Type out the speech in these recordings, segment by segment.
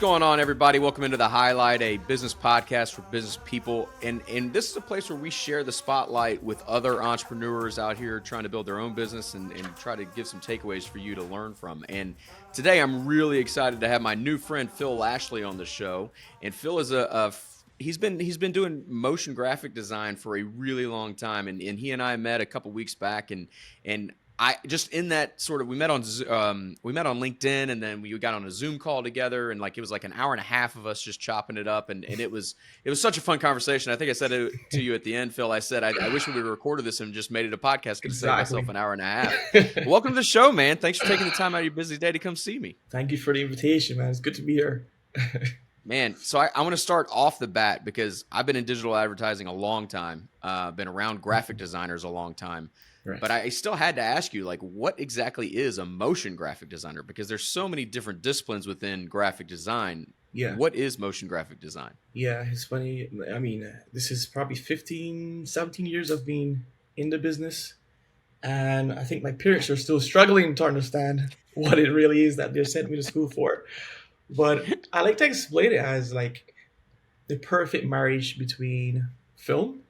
going on, everybody? Welcome into The Highlight, a business podcast for business people. And this is a place where we share the spotlight with other entrepreneurs out here trying to build their own business and try to give some takeaways for you to learn from. And today I'm really excited to have my new friend Phil Lashley on the show. And Phil is he's been doing motion graphic design for a really long time. And he and I met a couple weeks back, and I just in that sort of we met on LinkedIn, and then we got on a Zoom call together, and it was like an hour and a half of us just chopping it up, and it was such a fun conversation. I think I said it to you at the end, Phil. I said I wish we would have recorded this and just made it a podcast. Could have saved myself an hour and a half. Welcome to the show, man. Thanks for taking the time out of your busy day to come see me. Thank you for the invitation, man. It's good to be here. Man, so I want to start off the bat because I've been in digital advertising a long time, been around graphic designers a long time. Right. But I still had to ask you, what exactly is a motion graphic designer? Because there's so many different disciplines within graphic design. Yeah. What is motion graphic design? Yeah, it's funny. I mean, this is probably 15, 17 years of being in the business. And I think my parents are still struggling to understand what it really is that they sent me to school for. But I like to explain it as the perfect marriage between film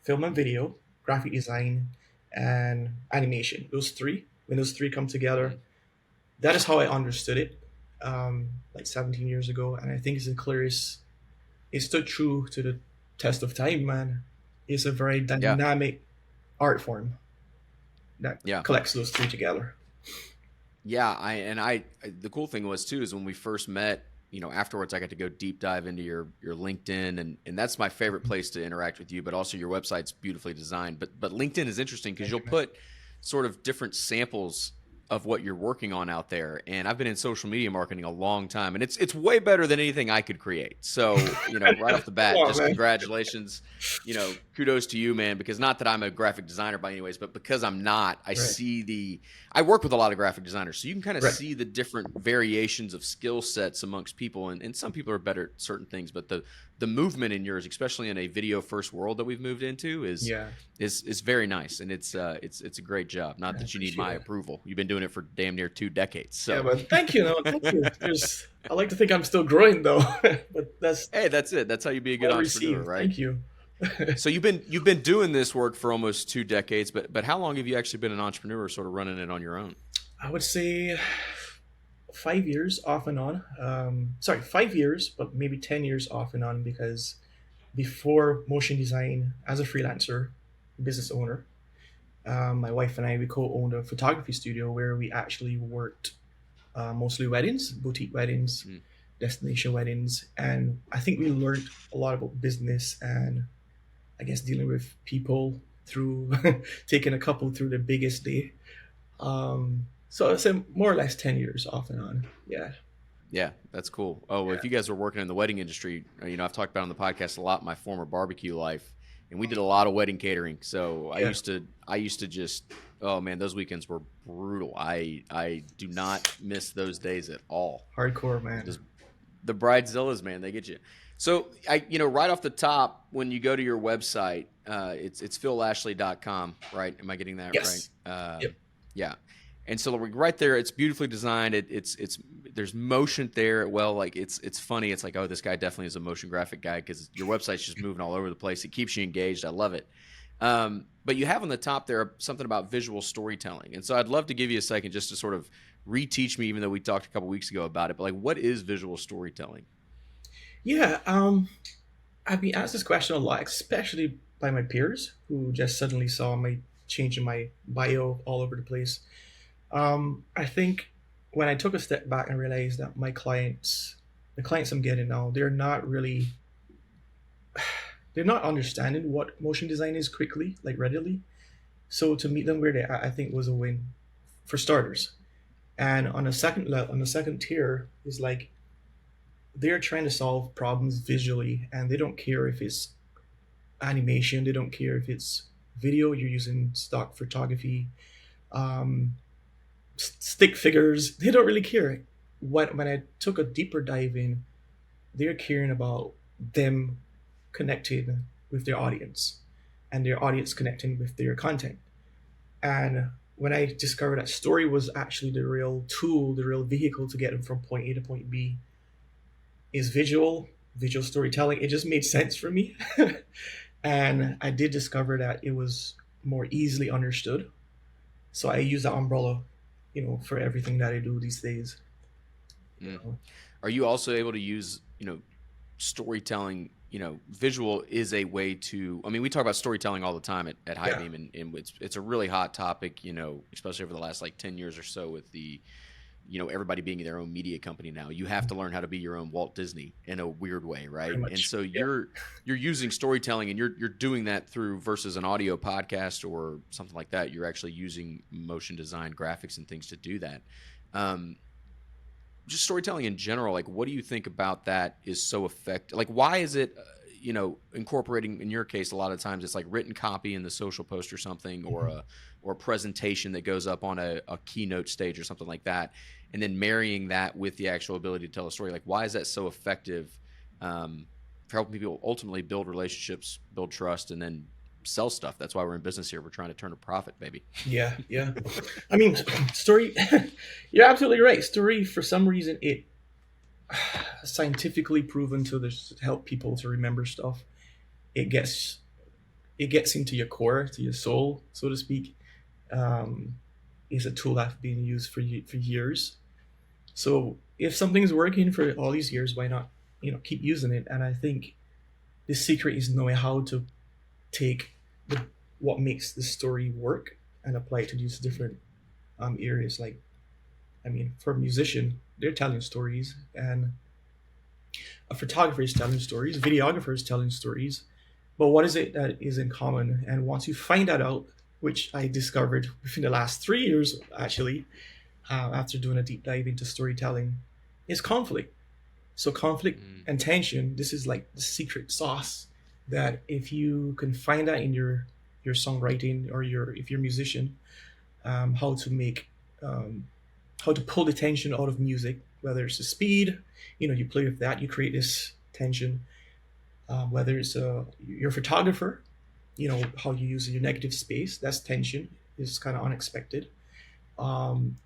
and video, graphic design, and animation. When those three come together, that is how I understood it 17 years ago. And I think it's the clearest. It stood true to the test of time, man. It's a very dynamic art form that collects those three together. Yeah, the cool thing was too is when we first met, afterwards I got to go deep dive into your LinkedIn, and that's my favorite place to interact with you, but also your website's beautifully designed. But LinkedIn is interesting because you'll put sort of different samples of what you're working on out there. And I've been in social media marketing a long time, and it's way better than anything I could create. So, right off the bat, congratulations, kudos to you, man, because not that I'm a graphic designer by any ways, but because I'm not, I work with a lot of graphic designers. So you can kind of see the different variations of skill sets amongst people. And some people are better at certain things, but the movement in yours, especially in a video first world that we've moved into is very nice. And it's a great job. Not that you need my approval. You've been doing it for damn near 2 decades. So yeah, but thank you. Thank you. I like to think I'm still growing though, but that's it. That's how you be a good entrepreneur, right? Thank you. So you've been doing this work for almost 2 decades, but how long have you actually been an entrepreneur, sort of running it on your own? I would say 5 years off and on. 5 years, but maybe 10 years off and on, because before motion design, as a freelancer, business owner, my wife and I, we co-owned a photography studio where we actually worked mostly weddings, boutique weddings, destination weddings. And I think we learned a lot about business and I guess dealing with people through taking a couple through the biggest day. So I'd say more or less 10 years off and on. Yeah. Yeah, that's cool. Oh, well, if you guys are working in the wedding industry, I've talked about on the podcast a lot my former barbecue life, and we did a lot of wedding catering. So I used to just, oh man, those weekends were brutal. I do not miss those days at all. Hardcore, man. Just the bridezillas, man, they get you. So right off the top, when you go to your website, it's phillashley.com, right? Am I getting that right? Yep. Yeah. And so right there, it's beautifully designed. It's there's motion there. Well, it's funny. It's like, oh, this guy definitely is a motion graphic guy because your website's just moving all over the place. It keeps you engaged. I love it. But you have on the top there something about visual storytelling. And so I'd love to give you a second just to sort of reteach me, even though we talked a couple weeks ago about it. But what is visual storytelling? Yeah, I've been asked this question a lot, especially by my peers who just suddenly saw me changing my bio all over the place. I think when I took a step back and realized that the clients I'm getting now, they're not understanding what motion design is quickly, readily. So to meet them where they are, I think was a win for starters. And on a second level, on the second tier is they're trying to solve problems visually, and they don't care if it's animation, they don't care if it's video, you're using stock photography, stick figures, they don't really care. When I took a deeper dive in, they're caring about them connecting with their audience and their audience connecting with their content. And when I discovered that story was actually the real tool, the real vehicle to get them from point A to point B, is visual storytelling. It just made sense for me. And I did discover that it was more easily understood. So I use that umbrella, for everything that I do these days. You Mm. know? Are you also able to use, storytelling, visual is a way to, I mean, we talk about storytelling all the time at High Yeah, Beam, and it's a really hot topic, especially over the last like 10 years or so with the, everybody being their own media company now. You have to learn how to be your own Walt Disney in a weird way, pretty right? And much. so Yeah. you're using storytelling, and you're doing that through versus an audio podcast or something like that. You're actually using motion design, graphics, and things to do that. Um, just storytelling in general, like what do you think about that is so effective? Like why is it incorporating, in your case, a lot of times it's like written copy in the social post or something, Mhm. or a presentation that goes up on a keynote stage or something like that, and then marrying that with the actual ability to tell a story. Like why is that so effective, um, for helping people ultimately build relationships, build trust, and then sell stuff? That's why we're in business here. We're trying to turn a profit, baby. Yeah, yeah. I mean, story. You're absolutely right. Story, for some reason, it scientifically proven to help people to remember stuff. It gets it gets into your core, to your soul, so to speak. Um, it's a tool that's been used for years. So if something's working for all these years, why not keep using it? And I think the secret is knowing how to take what makes the story work and apply it to these different areas. Like, I mean, for a musician, they're telling stories, and a photographer is telling stories, a videographer is telling stories. But what is it that is in common? And once you find that out, which I discovered within the last 3 years, actually, after doing a deep dive into storytelling, is conflict. So conflict Mm, and tension, this is like the secret sauce that if you can find that in your songwriting, or your if you're a musician, how to make how to pull the tension out of music, whether it's the speed, you play with that, you create this tension. Whether it's your photographer, how you use your negative space, that's tension, is kind of unexpected.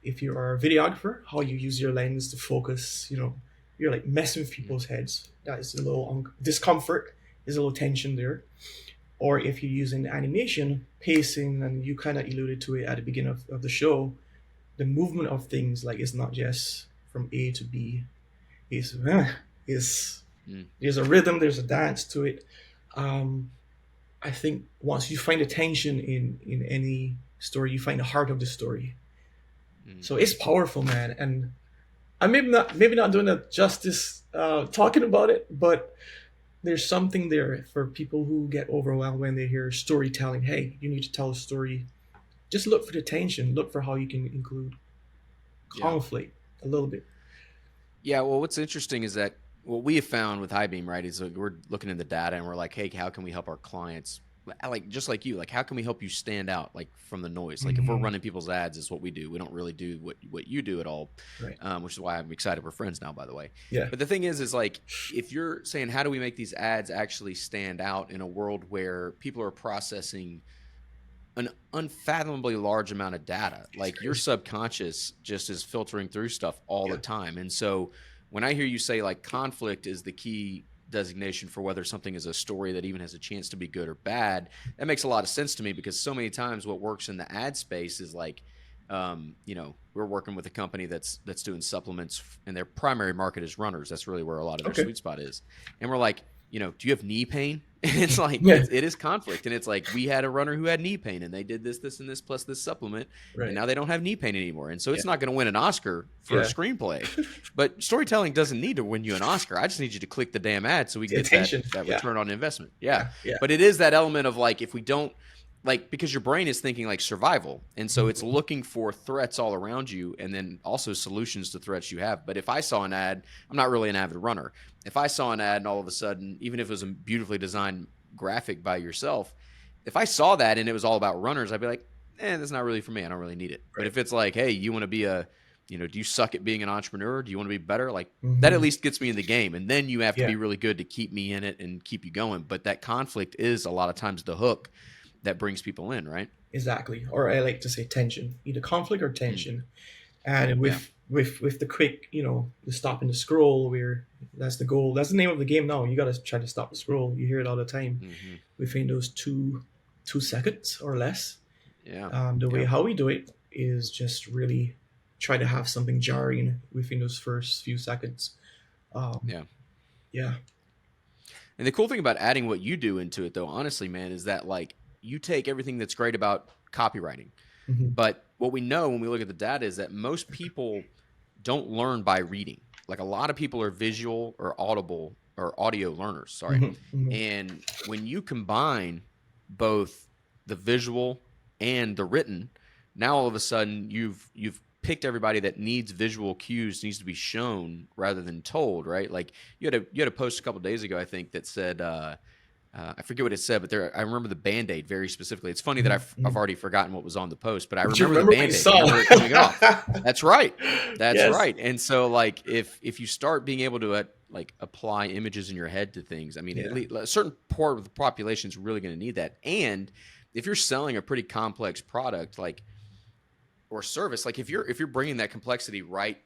If you are a videographer, how you use your lens to focus, you're like messing with mm, people's heads. That is a little discomfort, is a little tension there. Or if you're using animation, pacing, and you kind of alluded to it at the beginning of the show, the movement of things, like it's not just from A to B. It's is mm, there's a rhythm, there's a dance to it. Um, I think once you find a tension in any story, you find the heart of the story. mm. So it's powerful, man. And I maybe not doing it justice talking about it, but there's something there for people who get overwhelmed when they hear storytelling. Hey, you need to tell a story. Just look for the tension. Look for how you can include Yeah. conflict a little bit. Yeah, well, what's interesting is that what we have found with High Beam, right, is like we're looking in the data and we're like, hey, how can we help our clients? Like just like you, like how can we help you stand out like from the noise? Like if we're Mm-hmm. running people's ads, is what we do. We don't really do what you do at all, Right. which is why I'm excited we're friends now, by the way. Yeah. But the thing is like if you're saying how do we make these ads actually stand out in a world where people are processing an unfathomably large amount of data. It's Like your crazy. subconscious just is filtering through stuff all the Yeah. time. And so when I hear you say like conflict is the key designation for whether something is a story that even has a chance to be good or bad, that makes a lot of sense to me because so many times what works in the ad space is like, we're working with a company that's doing supplements and their primary market is runners. That's really where a lot of their Okay. sweet spot is. And we're like, do you have knee pain? And it's like Yeah. it is conflict, and it's like we had a runner who had knee pain, and they did this, and this plus this supplement, and Right. now they don't have knee pain anymore. And so Yeah. it's not going to win an Oscar for a Yeah. screenplay, but storytelling doesn't need to win you an Oscar. I just need you to click the damn ad so we The get that attention. that Yeah. return on investment. Yeah, Yeah. Yeah. but it is that element of like if we don't like because your brain is thinking like survival, and so it's Mhm. looking for threats all around you, and then also solutions to threats you have. But if I saw an ad, I'm not really an avid runner. If I saw an ad and all of a sudden, even if it was a beautifully designed graphic by yourself, if I saw that and it was all about runners, I'd be like, that's not really for me. I don't really need it. But Right. if it's like, hey, you want to be do you suck at being an entrepreneur? Do you want to be better? Like that at Hmm. least gets me in the game. And then you have to Yeah. be really good to keep me in it and keep you going. But that conflict is a lot of times the hook that brings people in, right? Exactly. Or I like to say tension, either conflict or Mm, tension. And yeah. with the quick, the stop and the scroll, where that's the goal. That's the name of the game now. You got to try to stop the scroll. You hear it all the time Hmm. within those 2 seconds or less. Yeah. The way Yeah. how we do it is just really try to have something jarring within those first few seconds. Um, Yeah. yeah. And the cool thing about adding what you do into it, though, honestly, man, is that like you take everything that's great about copywriting. Hmm. But what we know when we look at the data is that most people don't learn by reading. Like a lot of people are visual or audible or audio learners, sorry. Hmm. Hmm. And when you combine both the visual and the written, now all of a sudden you've picked everybody that needs visual cues, needs to be shown rather than told, right? Like you had a post a couple of days ago, I think, that said I forget what it said, but I remember the Band-Aid very specifically. It's funny that I've Hmm. already forgotten what was on the post, but I But you remember the remember what you Band-Aid. I saw. remember it coming off. That's right. That's Yes. right. And so like if you start being able to like apply images in your head to things, I mean, at Yeah. least a certain part of the population is really going to need that. And if you're selling a pretty complex product like or service, like if you're bringing that complexity right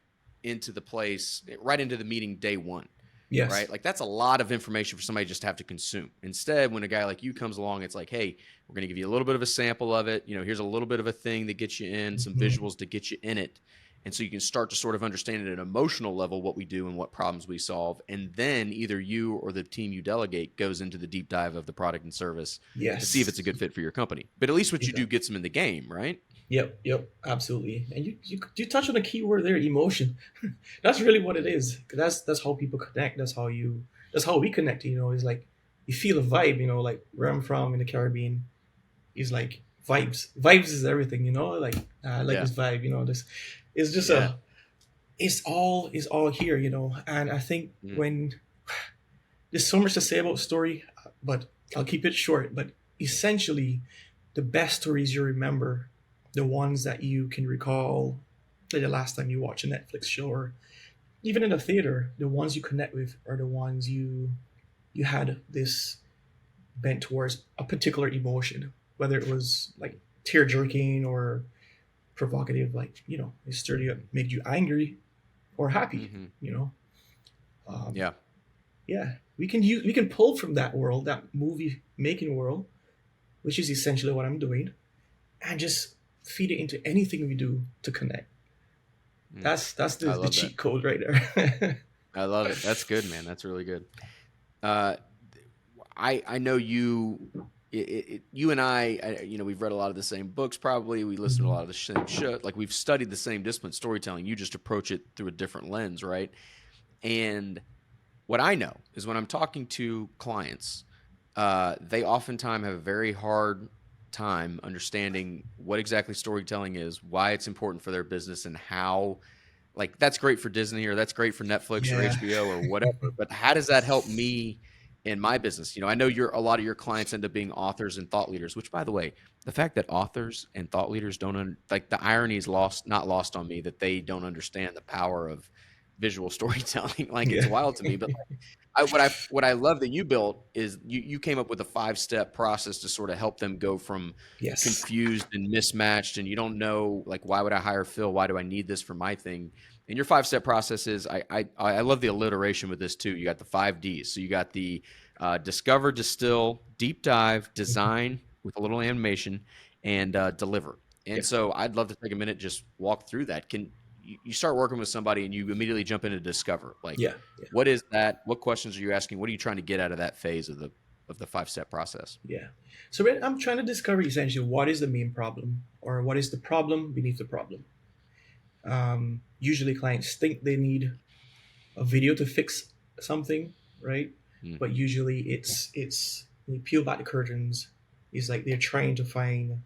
into the place, right into the meeting day one, Yes. right? Like that's a lot of information for somebody just to have to consume. Instead, when a guy like you comes along, it's like, hey, we're going to give you a little bit of a sample of it. Here's a little bit of a thing that gets you in, some Hmm. visuals to get you in it. And so you can start to sort of understand at an emotional level what we do and what problems we solve. And then either you or the team you delegate goes into the deep dive of the product and service to see if it's a Yes. good fit for your company. But at least what you do Exactly. gets them in the game, right? Yep. Yep. Absolutely. And you touch on a key word there, emotion. That's really what it Mm. is. 'Cause that's how people connect. That's how we connect. Is like you feel a vibe. Like where I'm from in the Caribbean is like vibes. Vibes is everything. Like I like Yeah. this vibe. This it's just Yeah. it's all here. And I think Mm. when there's so much to say about story, but I'll keep it short. But essentially, the best stories you remember, the ones that you can recall, like the last time you watch a Netflix show, or even in the theater, the ones you connect with are the ones you had this bent towards a particular emotion, whether it was like tear jerking or provocative, like it stirred you up, made you angry or happy. Hmm. You know, um, Yeah. yeah, we can pull from that world, that movie making world, which is essentially what I'm doing, and just feed it into anything we do to connect. Mm. That's the, I the love that. cheat code right there. I love it. That's good, man. That's really good. Uh, I know you and we've read a lot of the same books. Probably we listen to a Mhm. lot of the same show. Like we've studied the same discipline, storytelling. You just approach it through a different lens, right? And what I know is when I'm talking to clients, they oftentimes have a very hard time understanding what exactly storytelling is, why it's important for their business, and how like that's great for Disney or that's great for Netflix or Yeah. HBO or whatever. But how does that help me in my business? I know a lot of your clients end up being authors and thought leaders, which by the way, the fact that authors and thought leaders like the irony is not lost on me that they don't understand the power of visual storytelling. Like it's Yeah. wild to me, but what I love that you built is you came up with a 5-step process to sort of help them go from Yes. confused and mismatched and you don't know like why would I hire Phil? Why do I need this for my thing? And your 5-step process is I love the alliteration with this too. You got the 5 Ds. So you got the discover, distill, deep dive, Mhm. design with a little animation, and deliver. And Yeah. so I'd love to take a minute just walk through that. Can you start working with somebody and you immediately jump into discover? Like Yeah. Yeah. what is that? What questions are you asking? What are you trying to get out of that phase of the 5-step process? Yeah. So I'm trying to discover essentially what is the main problem, or what is the problem beneath the problem. Usually, clients think they need a video to fix something, right? But Hmm. usually, it's when you peel back the curtains, it's like they're trying to find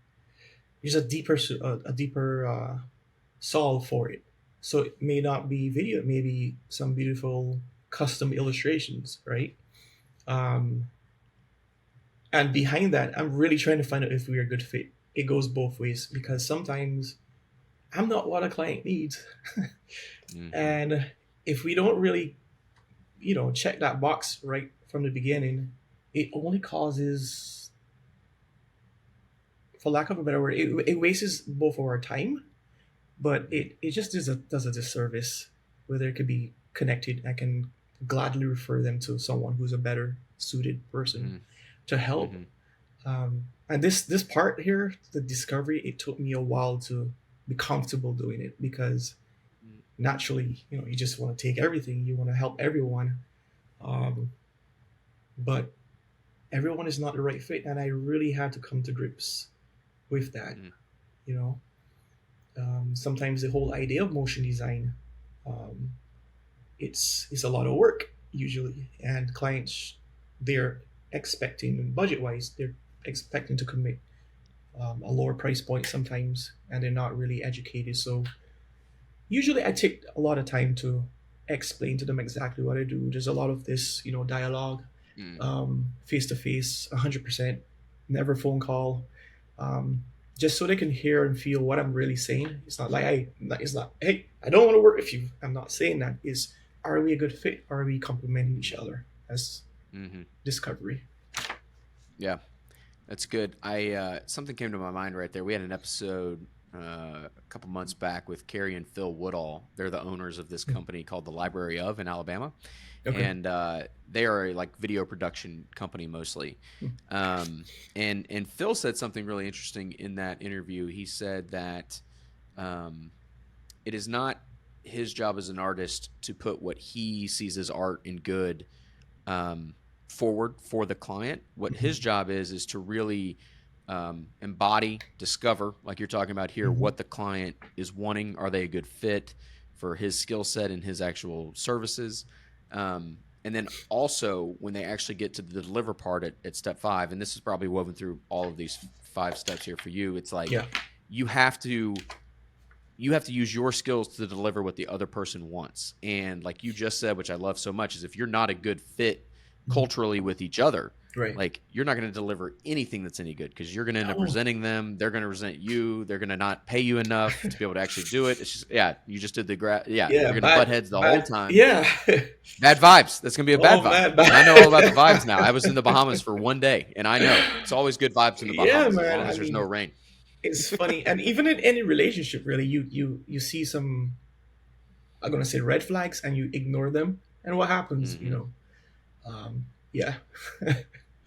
there's a deeper solve for it. So it may not be video, it may be some beautiful custom illustrations, right? Um, and behind that, I'm really trying to find out if we're a good fit. It goes both ways because sometimes I'm not what a client needs. Hmm. And if we don't really, check that box right from the beginning, it only causes, for lack of a better word, it wastes both of our time, but it just does a disservice where they could be connected. I can gladly refer them to someone who's a better suited person Mm-hmm. to help. Mm-hmm. And this part here, the discovery, it took me a while to be comfortable doing it because naturally, you just want to take everything, you want to help everyone, um, but everyone is not the right fit, and I really had to come to grips with that. Mm-hmm. You know, sometimes the whole idea of motion design, um, it's a lot of work usually, and clients, they're expecting budget wise, they're expecting to commit a lower price point sometimes, and they're not really educated. So usually I take a lot of time to explain to them exactly what I do. There's a lot of this, dialogue, Mm-hmm. face to face, 100%, never phone call, um, just so they can hear and feel what I'm really saying. It's not like it's not, hey, I don't want to work with you. I'm not saying that. Is, are we a good fit? Are we complementing each other as Mm-hmm. discovery? Yeah. That's good. I something came to my mind right there. We had an episode a couple months back with Carrie and Phil Woodall. They're the owners of this company called the Library of in Alabama, Okay. and they are a like video production company mostly. And Phil said something really interesting in that interview. He said that um, it is not his job as an artist to put what he sees as art and good um, forward for the client. What his job is to really embody, discover, like you're talking about here, Mm-hmm. what the client is wanting. Are they a good fit for his skill set and his actual services? And then also when they actually get to the deliver part at step 5, and this is probably woven through all of these 5 steps here for you, it's like Yeah. you have to use your skills to deliver what the other person wants. And like you just said, which I love so much, is if you're not a good fit culturally with each other, Right. like you're not going to deliver anything that's any good because you're going to end up No. resenting them. They're going to resent you. They're going to not pay you enough to be able to actually do it. It's just, yeah, you just did yeah, Yeah. you're going to butt heads the whole Bad. time. Yeah. Bad vibes. That's going to be a bad Oh vibe. man. And I know all about the vibes now. I was in the Bahamas for one day and I know it's always good vibes in the Yeah, Bahamas as man. long I as there's no mean, rain. it's funny, and even in any relationship, really, you see some, I'm gonna say, red flags, and you ignore them, and what happens? Hmm. Yeah.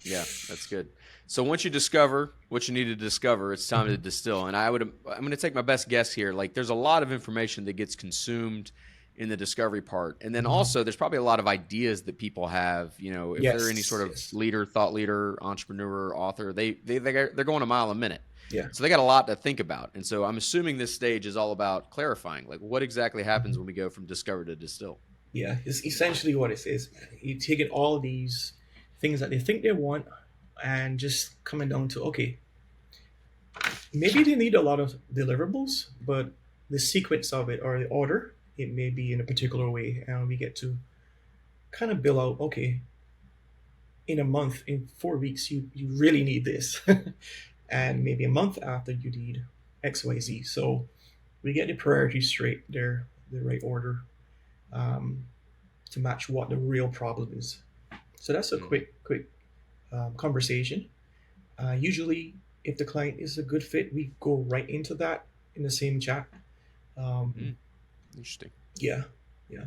Yeah, that's good. So once you discover what you need to discover, it's time to Mhm. distill. And I'm going to take my best guess here. Like there's a lot of information that gets consumed in the discovery part. And then Mhm. also there's probably a lot of ideas that people have, if they're any Yes. sort of Yes. leader, thought leader, entrepreneur, author, they're going a mile a minute. Yeah. So they got a lot to think about. And so I'm assuming this stage is all about clarifying, like what exactly happens Mhm. when we go from discover to distill. Yeah. It's essentially what it is, man. You taking all these things that they think they want, and just coming down to, okay, maybe they need a lot of deliverables, but the sequence of it, or the order, it may be in a particular way, and we get to kind of bill out, okay, in a month, in 4 weeks, you really need this. And maybe a month after, you need XYZ. So we get the priorities straight there, the right order, um, to match what the real problem is. So that's a Mm-hmm. quick conversation. Usually, if the client is a good fit, we go right into that in the same chat. Um, Mm, interesting. yeah, yeah.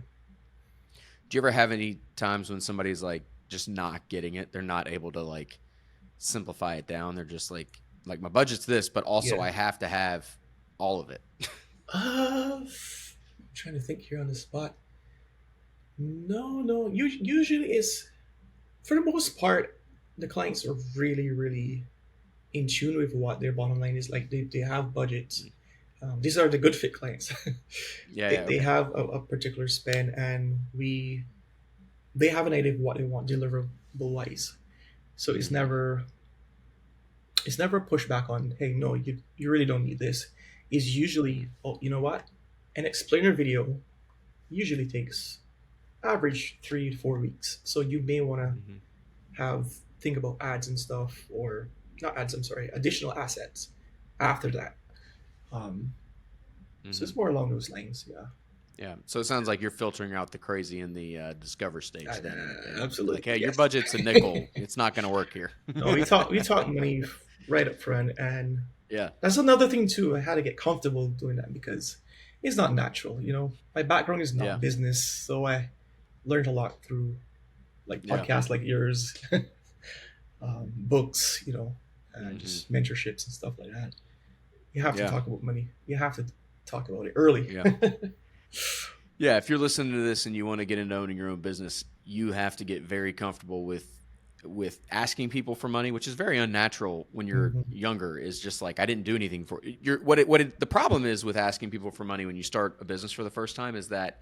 Do you ever have any times when somebody's like just not getting it? They're not able to like simplify it down. They're just like my budget's this, but also Yeah. I have to have all of it. I'm trying to think here on the spot. No, no. Usually, it's, for the most part, the clients are really, really in tune with what their bottom line is. Like they have budgets. These are the good fit clients. Yeah, they, yeah, they okay. have a particular spend, and they have an idea of what they want deliverable wise. So Mm-hmm. it's never a pushback on, hey, no, you really don't need this. It's Mm-hmm. usually, oh, you know what? An explainer video usually takes average 3 to 4 weeks. So you may want to Mm-hmm. think about ads and stuff, or not ads, I'm sorry, additional assets after that. Um, so Mm-hmm. it's more along those lines. Yeah. Yeah. So it sounds like you're filtering out the crazy in the discover stage then, and like, Absolutely. hey, your Yes. budget's a nickel. It's not going to work here. No, we talk money right up front, and Yeah. That's another thing too. I had to get comfortable doing that because it's not natural. My background is not Yeah. business, so I learned a lot through like Yeah. podcasts like yours, books, Hmm. just mentorships and stuff like that. You have to Yeah. talk about money. You have to talk about it early. Yeah. Yeah, if you're listening to this and you want to get into owning your own business, you have to get very comfortable with asking people for money, which is very unnatural when you're Hmm. younger. Is just like I didn't do anything for you're the problem is with asking people for money when you start a business for the first time is that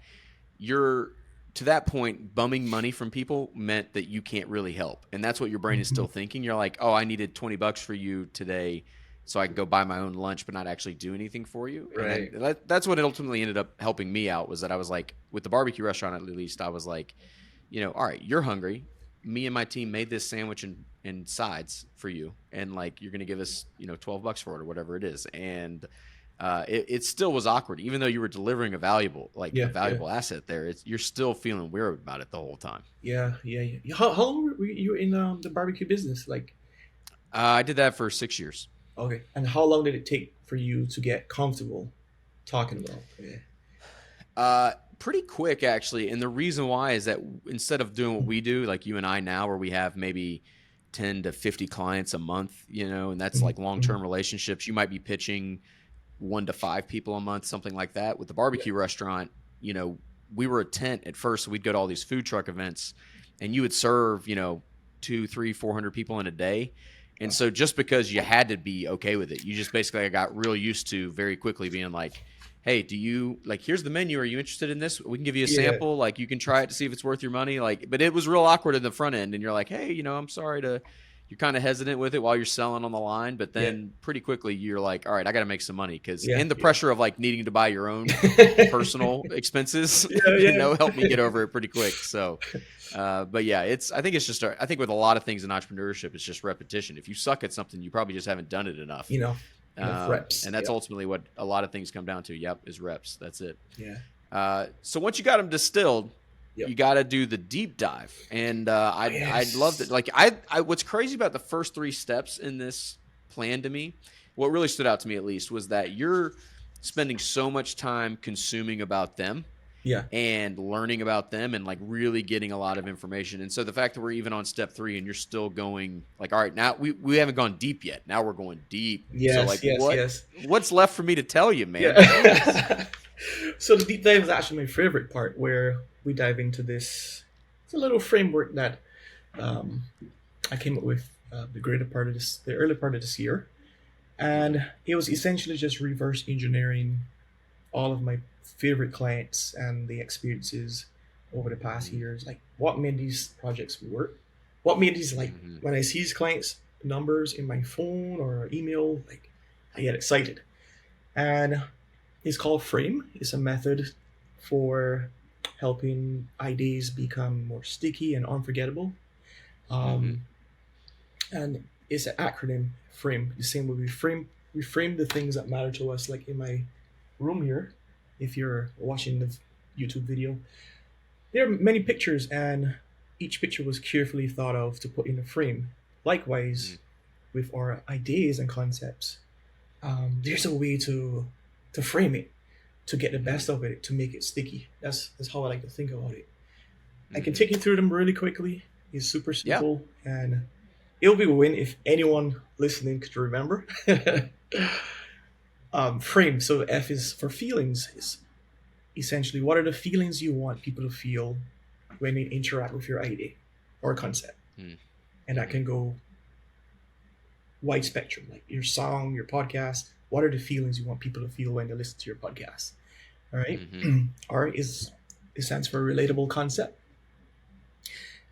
you're to that point bumming money from people meant that you can't really help, and that's what your brain is Hmm. still thinking. You're like, oh, I needed $20 for you today so I can go buy my own lunch but not actually do anything for you. And then Right. that's what ultimately ended up helping me out, was that I was like, with the barbecue restaurant at least, I was like, all right, you're hungry. Me and my team made this sandwich and sides for you, and like you're gonna give us $12 for it or whatever it is. And it still was awkward, even though you were delivering a Yeah. Yeah. valuable asset there. You're still feeling weird about it the whole time. Yeah. Yeah. Yeah. How long were you in the barbecue business? Like, I did that for 6 years. okay. And how long did it take for you to get comfortable talking about it? Pretty quick actually, and the reason why is that instead of doing what we do, like you and I now, where we have maybe 10 to 50 clients a month, and that's like Mm-hmm. long-term relationships. You might be pitching 1 to 5 people a month, something like that. With the Yeah. barbecue restaurant, we were a tent at first, so we'd go to all these food truck events, and you would serve, two, three, 400 people in a day. And Wow. so just because you had to be okay with it, you just basically got real used to very quickly being like, hey, do you like, here's the menu. Are you interested in this? We can give you a Yeah. sample. Like you can try it to see if it's worth your money. Like, but it was real awkward in the front end. And you're like, hey, I'm sorry to, you're kind of hesitant with it while you're selling on the line. But Yeah. then pretty quickly you're like, all right, I got to make some money. Yeah. And the Yeah. pressure of like needing to buy your own personal expenses, Yeah. helped me Yeah. get over it pretty quick. So, but yeah, I think it's just, I think with a lot of things in entrepreneurship, it's just repetition. If you suck at something, you probably just haven't done it enough. Enough reps. And that's Yeah. ultimately what a lot of things come down to. Yep, is reps. That's it. Yeah. So once you got them distilled, Yep. you got to do the deep dive. And Oh, I'd love yes. to, like, what's crazy about the first 3 steps in this plan to me, what really stood out to me at least, was that you're spending so much time consuming about them Yeah. and learning about them and like really getting a lot of information. And so the fact that we're even on step 3 and you're still going like, all right, now we haven't gone deep yet. Now we're going deep. So Yes. like Yes. Yes. what's left for me to tell you, man? Jeez. Yeah. So the deep dive is actually my favorite part, where we dive into this. It's a little framework that um, I came up with the early part of this year, Mm-hmm. and it was essentially just reverse engineering all of my favorite clients and the experiences over the past Mm-hmm. years. Like, what made these projects work? What made these, like, Mm-hmm. when I see these clients' numbers in my phone or email, like, I get excited. And it's called Frame. It's a method for helping ideas become more sticky and unforgettable. Mm-hmm. Um, and it's an acronym, Frame. The same way we frame the things that matter to us. Like in my room here, if you're watching the YouTube video, there are many pictures, and each picture was carefully thought of to put in a frame. Likewise, with our ideas and concepts, there's a way to frame it, to get the Mm-hmm. best of it, to make it sticky. That's how I like to think about it. I can Mm-hmm. take you through them really quickly. It's super Yeah. simple, and it'll be a win if anyone listening could remember. Frame. So F is for feelings. Is essentially, what are the feelings you want people to feel when they interact with your idea or concept, and that Mm-hmm. can go wide spectrum, like your song, your podcast. What are the feelings you want people to feel when they listen to your podcast? All right. Mm-hmm. R is it stands for relatable concept,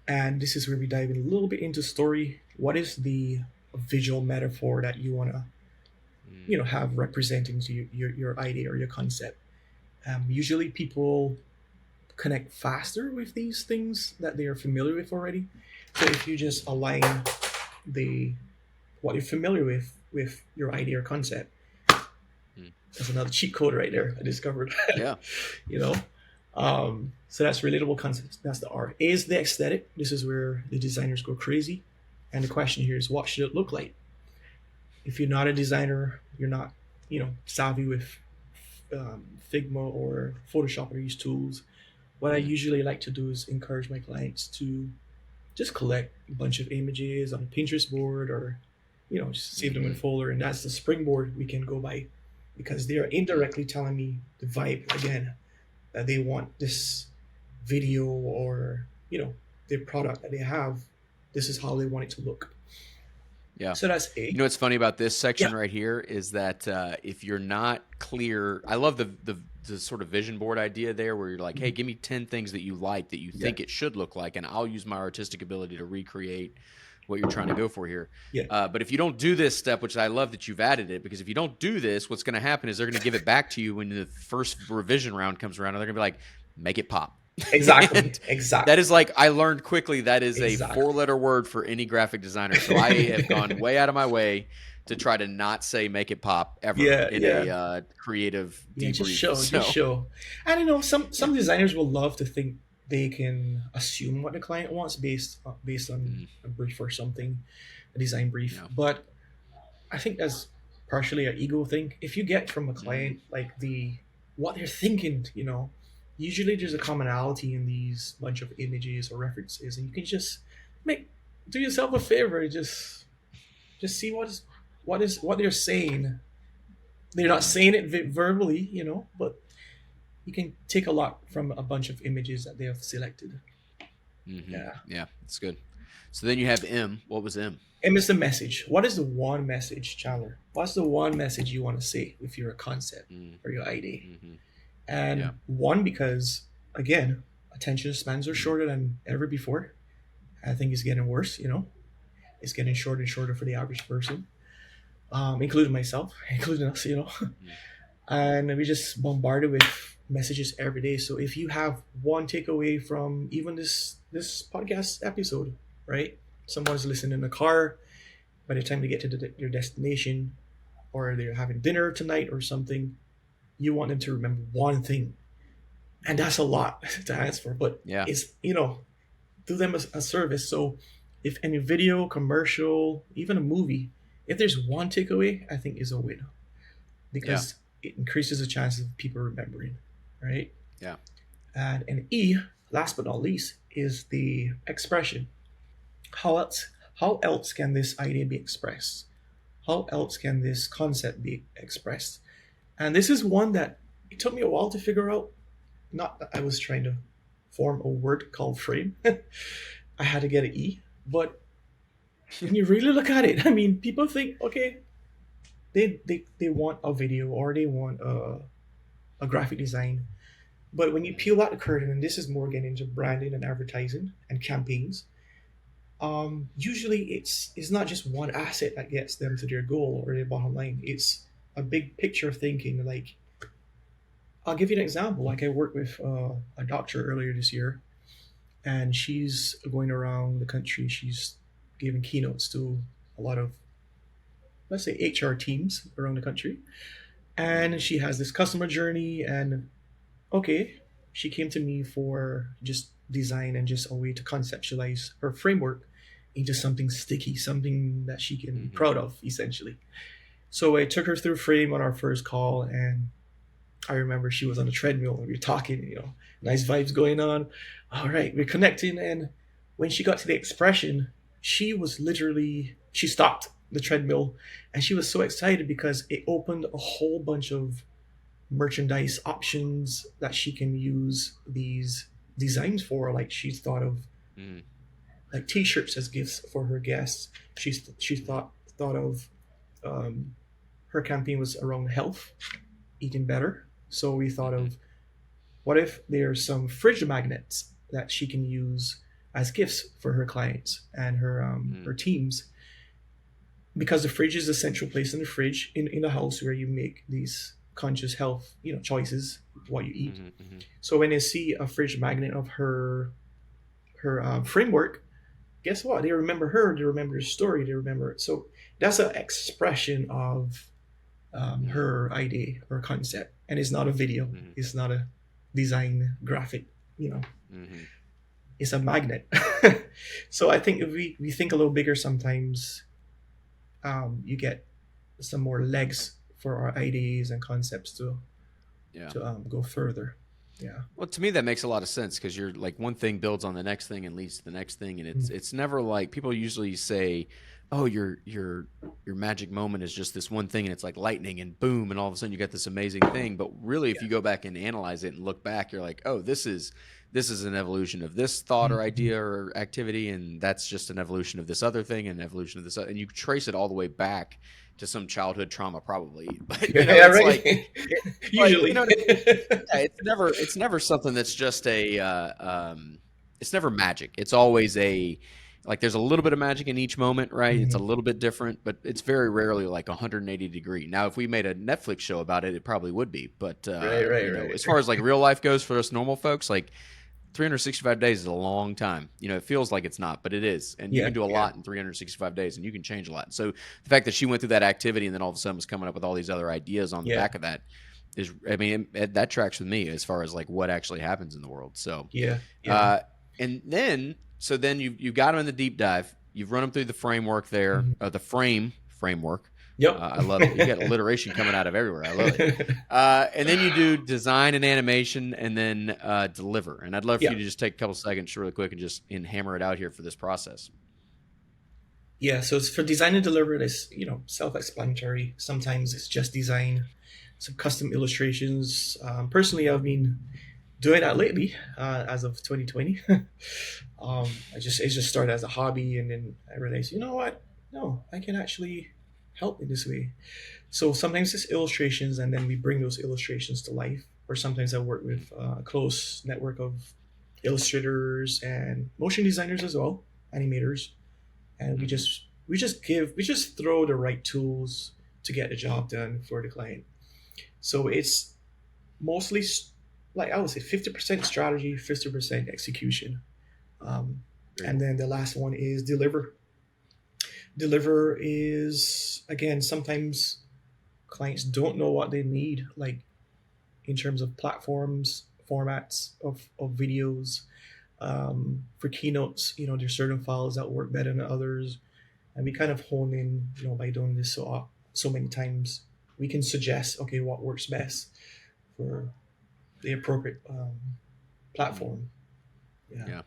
and this is where we dive in a little bit into story. What is the visual metaphor that you want to have representing to your idea or your concept? Usually people connect faster with these things that they are familiar with already. So if you just align the what you're familiar with your idea or concept, Mm-hmm. that's another cheat code right there I discovered. Yeah. you know so that's relatable concepts. That's the R. A is the aesthetic. This is where the designers go crazy, and the question here is, what should it look like? If you're not a designer, you're not, savvy with Figma or Photoshop or these tools, what I Mm, usually like to do is encourage my clients to just collect a bunch of images on a Pinterest board, or just save them in a mm-hmm, folder, and that's the springboard we can go by, because they are mm, indirectly telling me the vibe again, that they want this video, or their product that they have, this is how they want it to look. yeah. So that's You A. know what's funny about this Yeah. section right here is that if you're not clear, I love the sort of vision board idea there, where you're like, hey, Mhm. give me 10 things that you like that you Yeah. think it should look like, and I'll use my artistic ability to recreate what you're trying to go for here. Yeah. But if you don't do this step, which I love that you've added it, because if you don't do this, what's going to happen is they're going to give it back to you when the first revision round comes around, and they're going to be like, make it pop. Exactly. And that Exactly. is like, I learned quickly that is a Exactly. four-letter word for any graphic designer. So I have gone way out of my way to try to not say make it pop ever Yeah. in Yeah. a creative Yeah, just debrief. show, just So show. And yeah. some designers will love to think they can assume what the client wants based on Mm, a brief or something, a design brief. yeah. But I think that's partially an ego thing. If you get from a Mm, client like the what they're thinking, usually there's a mm, commonality in these bunch of images or references, and you can just make do yourself a favor, just see what they're saying. They're not mm, saying it verbally, but you can take a lot from a bunch of images that they have selected. mm-hmm. Yeah. Yeah, it's good. So then you have M. What was M? And it's the message. What is the one message, Chandler? What's the one message you want to say with your concept Mm, or your idea? mm-hmm. Yeah. And one, because again, attention spans are Mm, shorter than ever before. I think it's getting worse, It's getting shorter and shorter for the average person, including myself, including us. mm, And we just bombarded with messages every day. So if you have one takeaway from even this podcast episode, right? Someone's listening in the car. By the time they get to their destination, or they're having dinner tonight or something, you want them to remember one thing, and that's a lot to ask for. But yeah. it's do them a service. So if any video, commercial, even a movie, if there's one takeaway, I think is a win, Yeah. because it increases the chances of people remembering, right? Yeah. And E, last but not least, is the expression. How else can this idea be expressed? How else can this concept be expressed? And this is one that it took me a while to figure out. Not that I was trying to form a word called frame. I had to get an E. But when you really look at it, I mean, people think, okay, they want a video, or they want a graphic design. But when you peel out the curtain, and this is more getting into branding and advertising and campaigns, usually it's not just one asset that gets them to their goal or their bottom line. It's a big picture thinking. Like, I'll give you an example. Like, I worked with a doctor earlier this year, and she's going around the country. She's giving keynotes to a lot of, let's say, HR teams around the country, and Mm-hmm. she has this customer journey. And okay, she came to me for just design and just a way to conceptualize her framework into something sticky, something that she can be Mm-hmm. proud of, essentially. So I took her through frame on our first call, and I remember she was on the treadmill and we were talking, nice vibes going on. All right, we're connecting. And when she got to the expression, she stopped the treadmill, and she was so excited because it opened a whole bunch of merchandise options that she can use these designs for. Like, she's thought of Mm-hmm. like t-shirts as gifts for her guests. She thought of um, her campaign was around health, eating better. So we thought Mm-hmm. of, what if there's some fridge magnets that she can use as gifts for her clients and her teams, because the fridge is a central place in the fridge in the house where you make these conscious health choices, what you eat. Mm-hmm. Mm-hmm. So when they see a fridge magnet of her framework, guess what? They remember her. They remember her story. They remember it. So that's an expression of her idea or concept, and it's not a video. Mm-hmm. It's not a design graphic. You know, Mm-hmm. it's a magnet. So I think if we think a little bigger, sometimes you get some more legs for our ideas and concepts Yeah. to go further. Yeah. Well, to me that makes a lot of sense because you're like one thing builds on the next thing and leads to the next thing, and Mm. it's never like people usually say, "Oh, your magic moment is just this one thing," and it's like lightning and boom, and all of a sudden you get this amazing thing. But really, if Yeah. you go back and analyze it and look back, you're like, "Oh, this is an evolution of this thought or Mhm. idea or activity, and that's just an evolution of this other thing, and an evolution of this, and you trace it all the way back to some childhood trauma, probably." But Yeah, it's right. like you Usually. know what I mean? Yeah, it's never something that's just it's never magic. It's always a like there's a little bit of magic in each moment, right? It's a Mhm. little bit different, but it's very rarely like 180 degree. Now, if we made a Netflix show about it, it probably would be. But Right, right, right. as far as like real life goes for us normal folks, like 365 days is a long time. It feels like it's not, but it is. And you Yeah, can do a yeah, lot in 365 days and you can change a lot. So the fact that she went through that activity and then all of a sudden was coming up with all these other ideas on the yeah, back of that is, I mean, that tracks with me as far as like what actually happens in the world. So, yeah, yeah. uh, and then, so then you've got them in the deep dive. You've run them through the framework there, Mhm. the framework. Yep. I love it. You got alliteration coming out of everywhere. I love it. And then you do design and animation, and then deliver. And I'd love for Yeah, you to just take a couple seconds, really quick, and just hammer it out here for this process. yeah. So it's for design and deliver. It's self-explanatory. Sometimes it's just design, some custom illustrations. Personally, I've been doing that lately, as of 2020. It just started as a hobby, and then I realized, you know what? No, I can actually help in this way. So sometimes it's illustrations, and then we bring those illustrations to life. Or sometimes I work with a close network of illustrators and motion designers as well, animators, and Mm-hmm. we just throw the right tools to get the job done for the client. So it's mostly like I would say 50% strategy, 50% execution, um, Very and cool. then the last one is deliver. Deliver is again sometimes clients don't know what they need, like in terms of platforms, formats of videos. For keynotes, there's certain files that work better than others, and we kind of hone in, by doing this so many times, we can suggest, okay, what works best for the appropriate Mm-hmm. platform. Yeah. Yeah.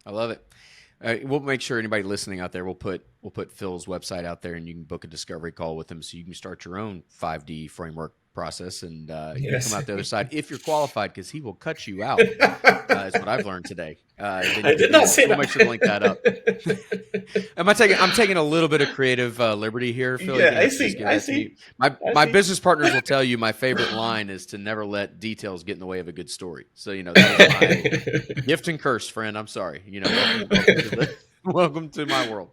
I love it. We'll make sure anybody listening out there, we'll put Phil's website out there, and you can book a discovery call with him, so you can start your own 5D framework process, and you can come Yes. out the other side if you're qualified, because he will cut you out. Is what I've learned today. Then you I can did do not that. say So we'll make sure to link that up. that. I'm taking a little bit of creative liberty here, Phil. You're Yeah, gonna I have to just see. give I that to see. me. My I my see. business partners will tell you my favorite line is to never let details get in the way of a good story. So that is my gift and curse, friend. I'm sorry. Welcome to the welcome to my world.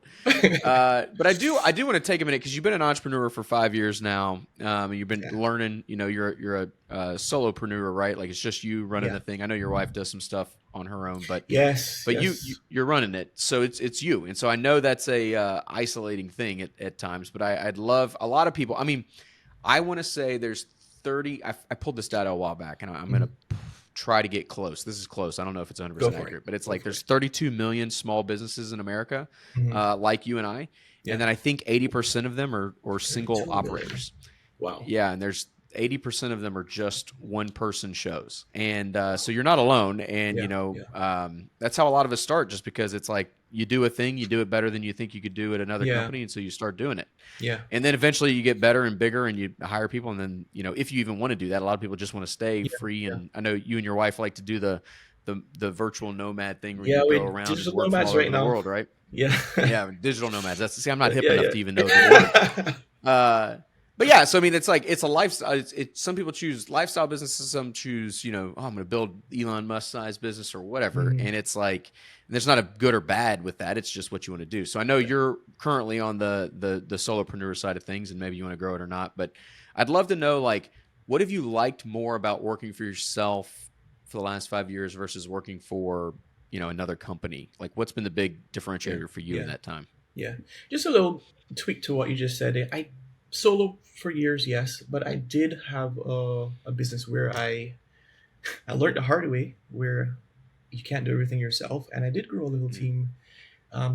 But I do want to take a minute because you've been an entrepreneur for 5 years now. And you've been Yeah, learning. You're a solopreneur, right? Like it's just you running yeah. the thing. I know your wife does some stuff on her own, but Yes, but you, you yes. you're running it, so it's you. And so I know that's a isolating thing at times. But I'd love a lot of people. I mean, I want to say there's 30. I pulled this data a while back, and I'm Mhm. gonna try to get close. This is close. I don't know if it's Go 100% for it. accurate, but it's Go like for it. there's 32 million small businesses in America, Mhm. like you and I, and Yeah. then I think 80% of them are single 32 million. operators. Wow. Yeah, and there's 80% of them are just one person shows, and so you're not alone. And Yeah, yeah, that's how a lot of us start, just because it's like you do a thing, you do it better than you think you could do at another yeah, company, and so you start doing it. yeah. And then eventually you get better and bigger, and you hire people. And then if you even want to do that, a lot of people just want to stay Yeah, free. yeah. And I know you and your wife like to do the virtual nomad thing where Yeah, you go we're around and digital work from nomads all over right the now. world, right? Yeah. Yeah, digital nomads. See, I'm not hip Yeah, enough yeah. to even know the word. Uh, but yeah, so I mean, it's like it's a lifestyle. Some people choose lifestyle businesses. Some choose, I'm going to build Elon Musk sized business or whatever. Mhm. And it's like there's not a good or bad with that. It's just what you want to do. So I know Yeah. you're currently on the solopreneur side of things, and maybe you want to grow it or not. But I'd love to know, like, what have you liked more about working for yourself for the last 5 years versus working for another company? Like, what's been the big Yeah. differentiator for you in Yeah. that time? Yeah. Just a little tweak to what you just said. I solo for years, yes, but I did have a business where I learned the hard way where you can't do everything yourself, and I did grow a little Mm, team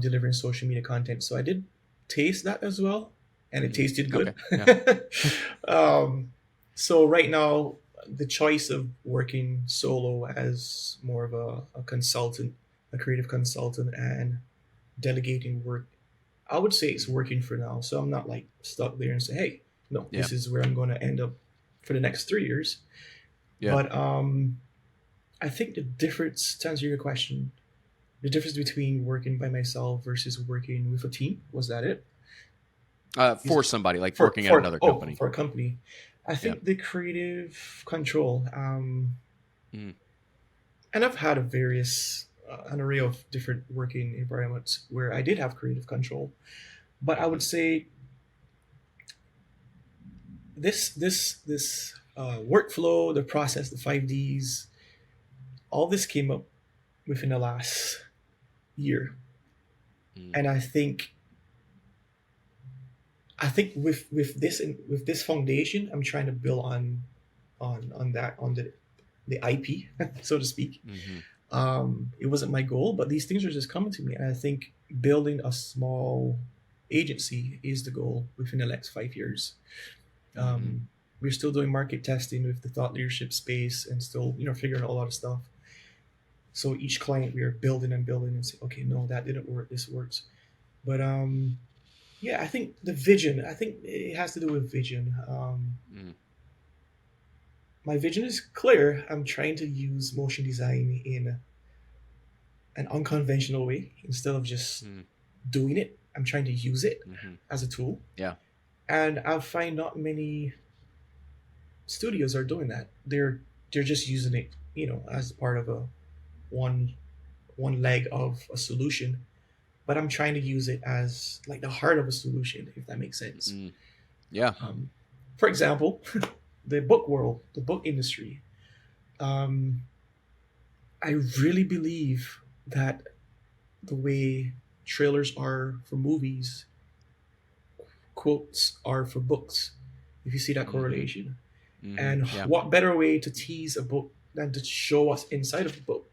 delivering social media content. So I did taste that as well, and it tasted Okay. good. Yeah. um, so right now, the choice of working solo as more of a consultant, a creative consultant, and delegating work, I would say it's working for now. So I'm not like stuck there and say, hey, no, Yeah. this is where I'm going to end up for the next 3 years. Yeah. But I think the difference, to answer your question, the difference between working by myself versus working with a team, was that it? Is For somebody like for working at for another oh company. for a company? I Yeah. think the creative control. Mm. And I've had a various an array of different working environments where I did have creative control, but I would Hmm. say this workflow, the process, the 5Ds, all this came up within the last year, Mm. and I think with this foundation, I'm trying to build on that, on the IP, so to speak. Hmm. It wasn't my goal, but these things are just coming to me, and I think building a small agency is the goal within the next 5 years. Hmm. We're still doing market testing with the thought leadership space, and still figuring out a lot of stuff. So each client we are building and building and say, okay, no, that didn't work. This works. But yeah, I think the vision. I think it has to do with vision. Mm. My vision is clear. I'm trying to use motion design in an unconventional way instead of just Mm. doing it. I'm trying to use it Hmm. as a tool, Yeah. and I find not many studios are doing that. They're just using it, as part of a one one leg of a solution. But I'm trying to use it as like the heart of a solution, if that makes sense. Mm. Yeah. Um, for example, the book world, the book industry. Um, I really believe that the way trailers are for movies, quotes are for books. If you see that Hmm. correlation, Hmm. and Yeah. what better way to tease a book than to show us inside of the book?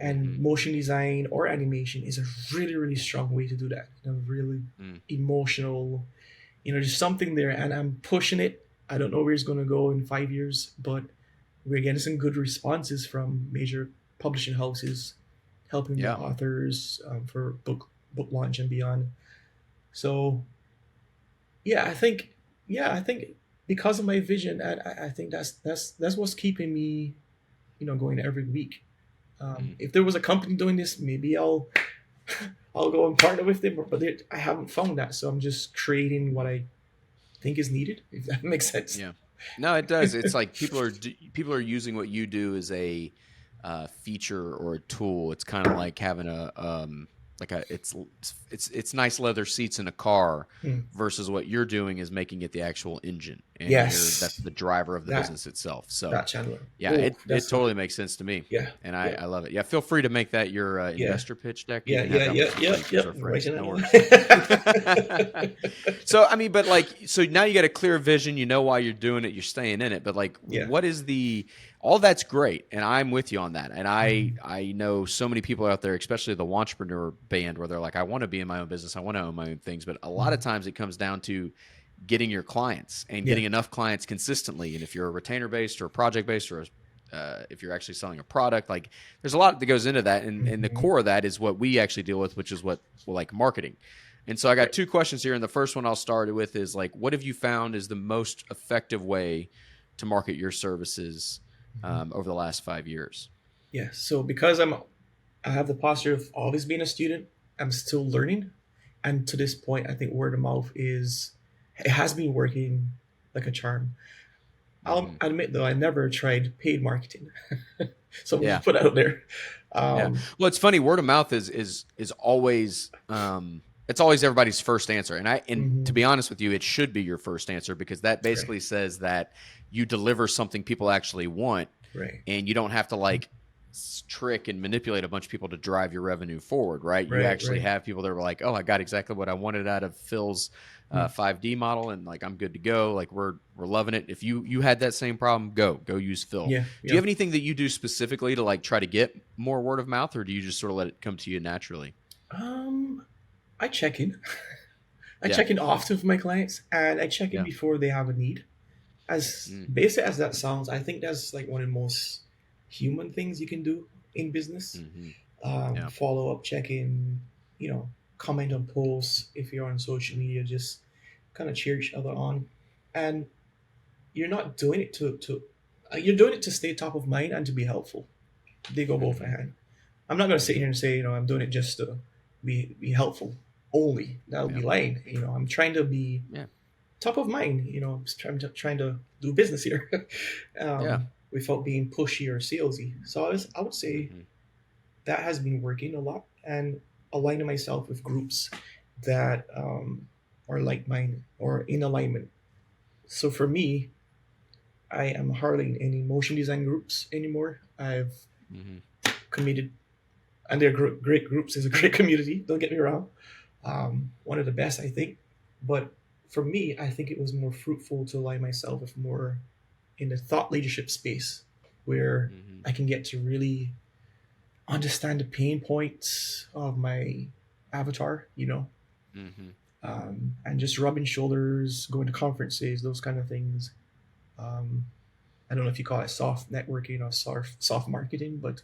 And Hmm. motion design or animation is a really, really strong way to do that. A really Mm. emotional, there's something there, and I'm pushing it. I don't know where it's going to go in 5 years, but we're getting some good responses from major publishing houses, helping the Yeah. authors for book launch and beyond. So yeah, I think because of my vision, I think that's what's keeping me, going every week. Mm. If there was a company doing this, maybe I'll go and partner with them, but I haven't found that, so I'm just creating what I think is needed. If that makes sense. Yeah. No, it does. It's like people are using what you do as a feature or a tool. It's kind of like having a like a it's nice leather seats in a car Hmm. versus what you're doing is making it the actual engine, and that's Yes, the driver of the that business itself. So that Chandler. yeah, Oh, it that's a totally good. makes sense to me, Yeah, and yeah, I love it. Yeah, feel free to make that your yeah, investor pitch deck. You yeah, can have yeah, that one yeah, for yeah, free because yeah. we're friends. Writing No worries. that down. So I mean, but like, so now you got a clear vision. You know why you're doing it. You're staying in it. But like, Yeah. what is the? All that's great, and I'm with you on that. And I know so many people out there, especially the entrepreneur band, where they're like, I want to be in my own business. I want to own my own things. But a lot of times it comes down to getting your clients and Yeah. getting enough clients consistently. And if you're a retainer based or a project based or if you're actually selling a product, like there's a lot that goes into that, and the Hmm. core of that is what we actually deal with, which is what like marketing. And so I got Right. two questions here, and the first one I'll start with is like, what have you found is the most effective way to market your services over the last 5 years? Yeah. So because I have the posture of always being a student, I'm still learning, and to this point, I think word of mouth it has been working like a charm. I'll Hmm. admit though, I never tried paid marketing, so I'm Yeah, just put out there. yeah. Um, Well, it's funny. Word of mouth is always it's always everybody's first answer, and to mhm. be honest with you, it should be your first answer because that Right. basically says that you deliver something people actually want, Right. and you don't have to like trick and manipulate a bunch of people to drive your revenue forward, right? You Right. actually Right. have people that are like, oh, I got exactly what I wanted out of Phil's Mm. 5D model, and like I'm good to go. Like we're loving it. If you had that same problem, go use Phil. Yeah. Do you Yeah. have anything that you do specifically to like try to get more word of mouth, or do you just sort of let it come to you naturally? Um, I check in. I Yeah. check in often with my clients, and I check in Yeah. before they have a need. As Mm, basic as that sounds, I think that's like one of the most human things you can do in business. mm-hmm. Yeah. Follow up, check in, you know, comment on posts if you're on social media, just kind of cheer each other on. And you're not doing it you're doing it to stay top of mind and to be helpful. They go both Mm-hmm. hand. I'm not going to sit Mm-hmm. here and say, I'm doing it just to be helpful only. That would Yeah. be lying. I'm trying to be Yeah. top of mind. Just trying to do business here, Yeah. without being pushy or salesy. So I would say Mm-hmm. that has been working a lot, and aligning myself with groups that are like mine or in alignment. So for me, I am hardly in any motion design groups anymore. I've Mm-hmm. committed, and they're great groups. It's a great community. Don't get me wrong. One of the best, I think. But for me, I think it was more fruitful to align myself with more in the thought leadership space, where Mm-hmm. I can get to really understand the pain points of my avatar, Mm-hmm. and just rubbing shoulders, going to conferences, those kind of things. Um, I don't know if you call it soft networking or soft marketing, but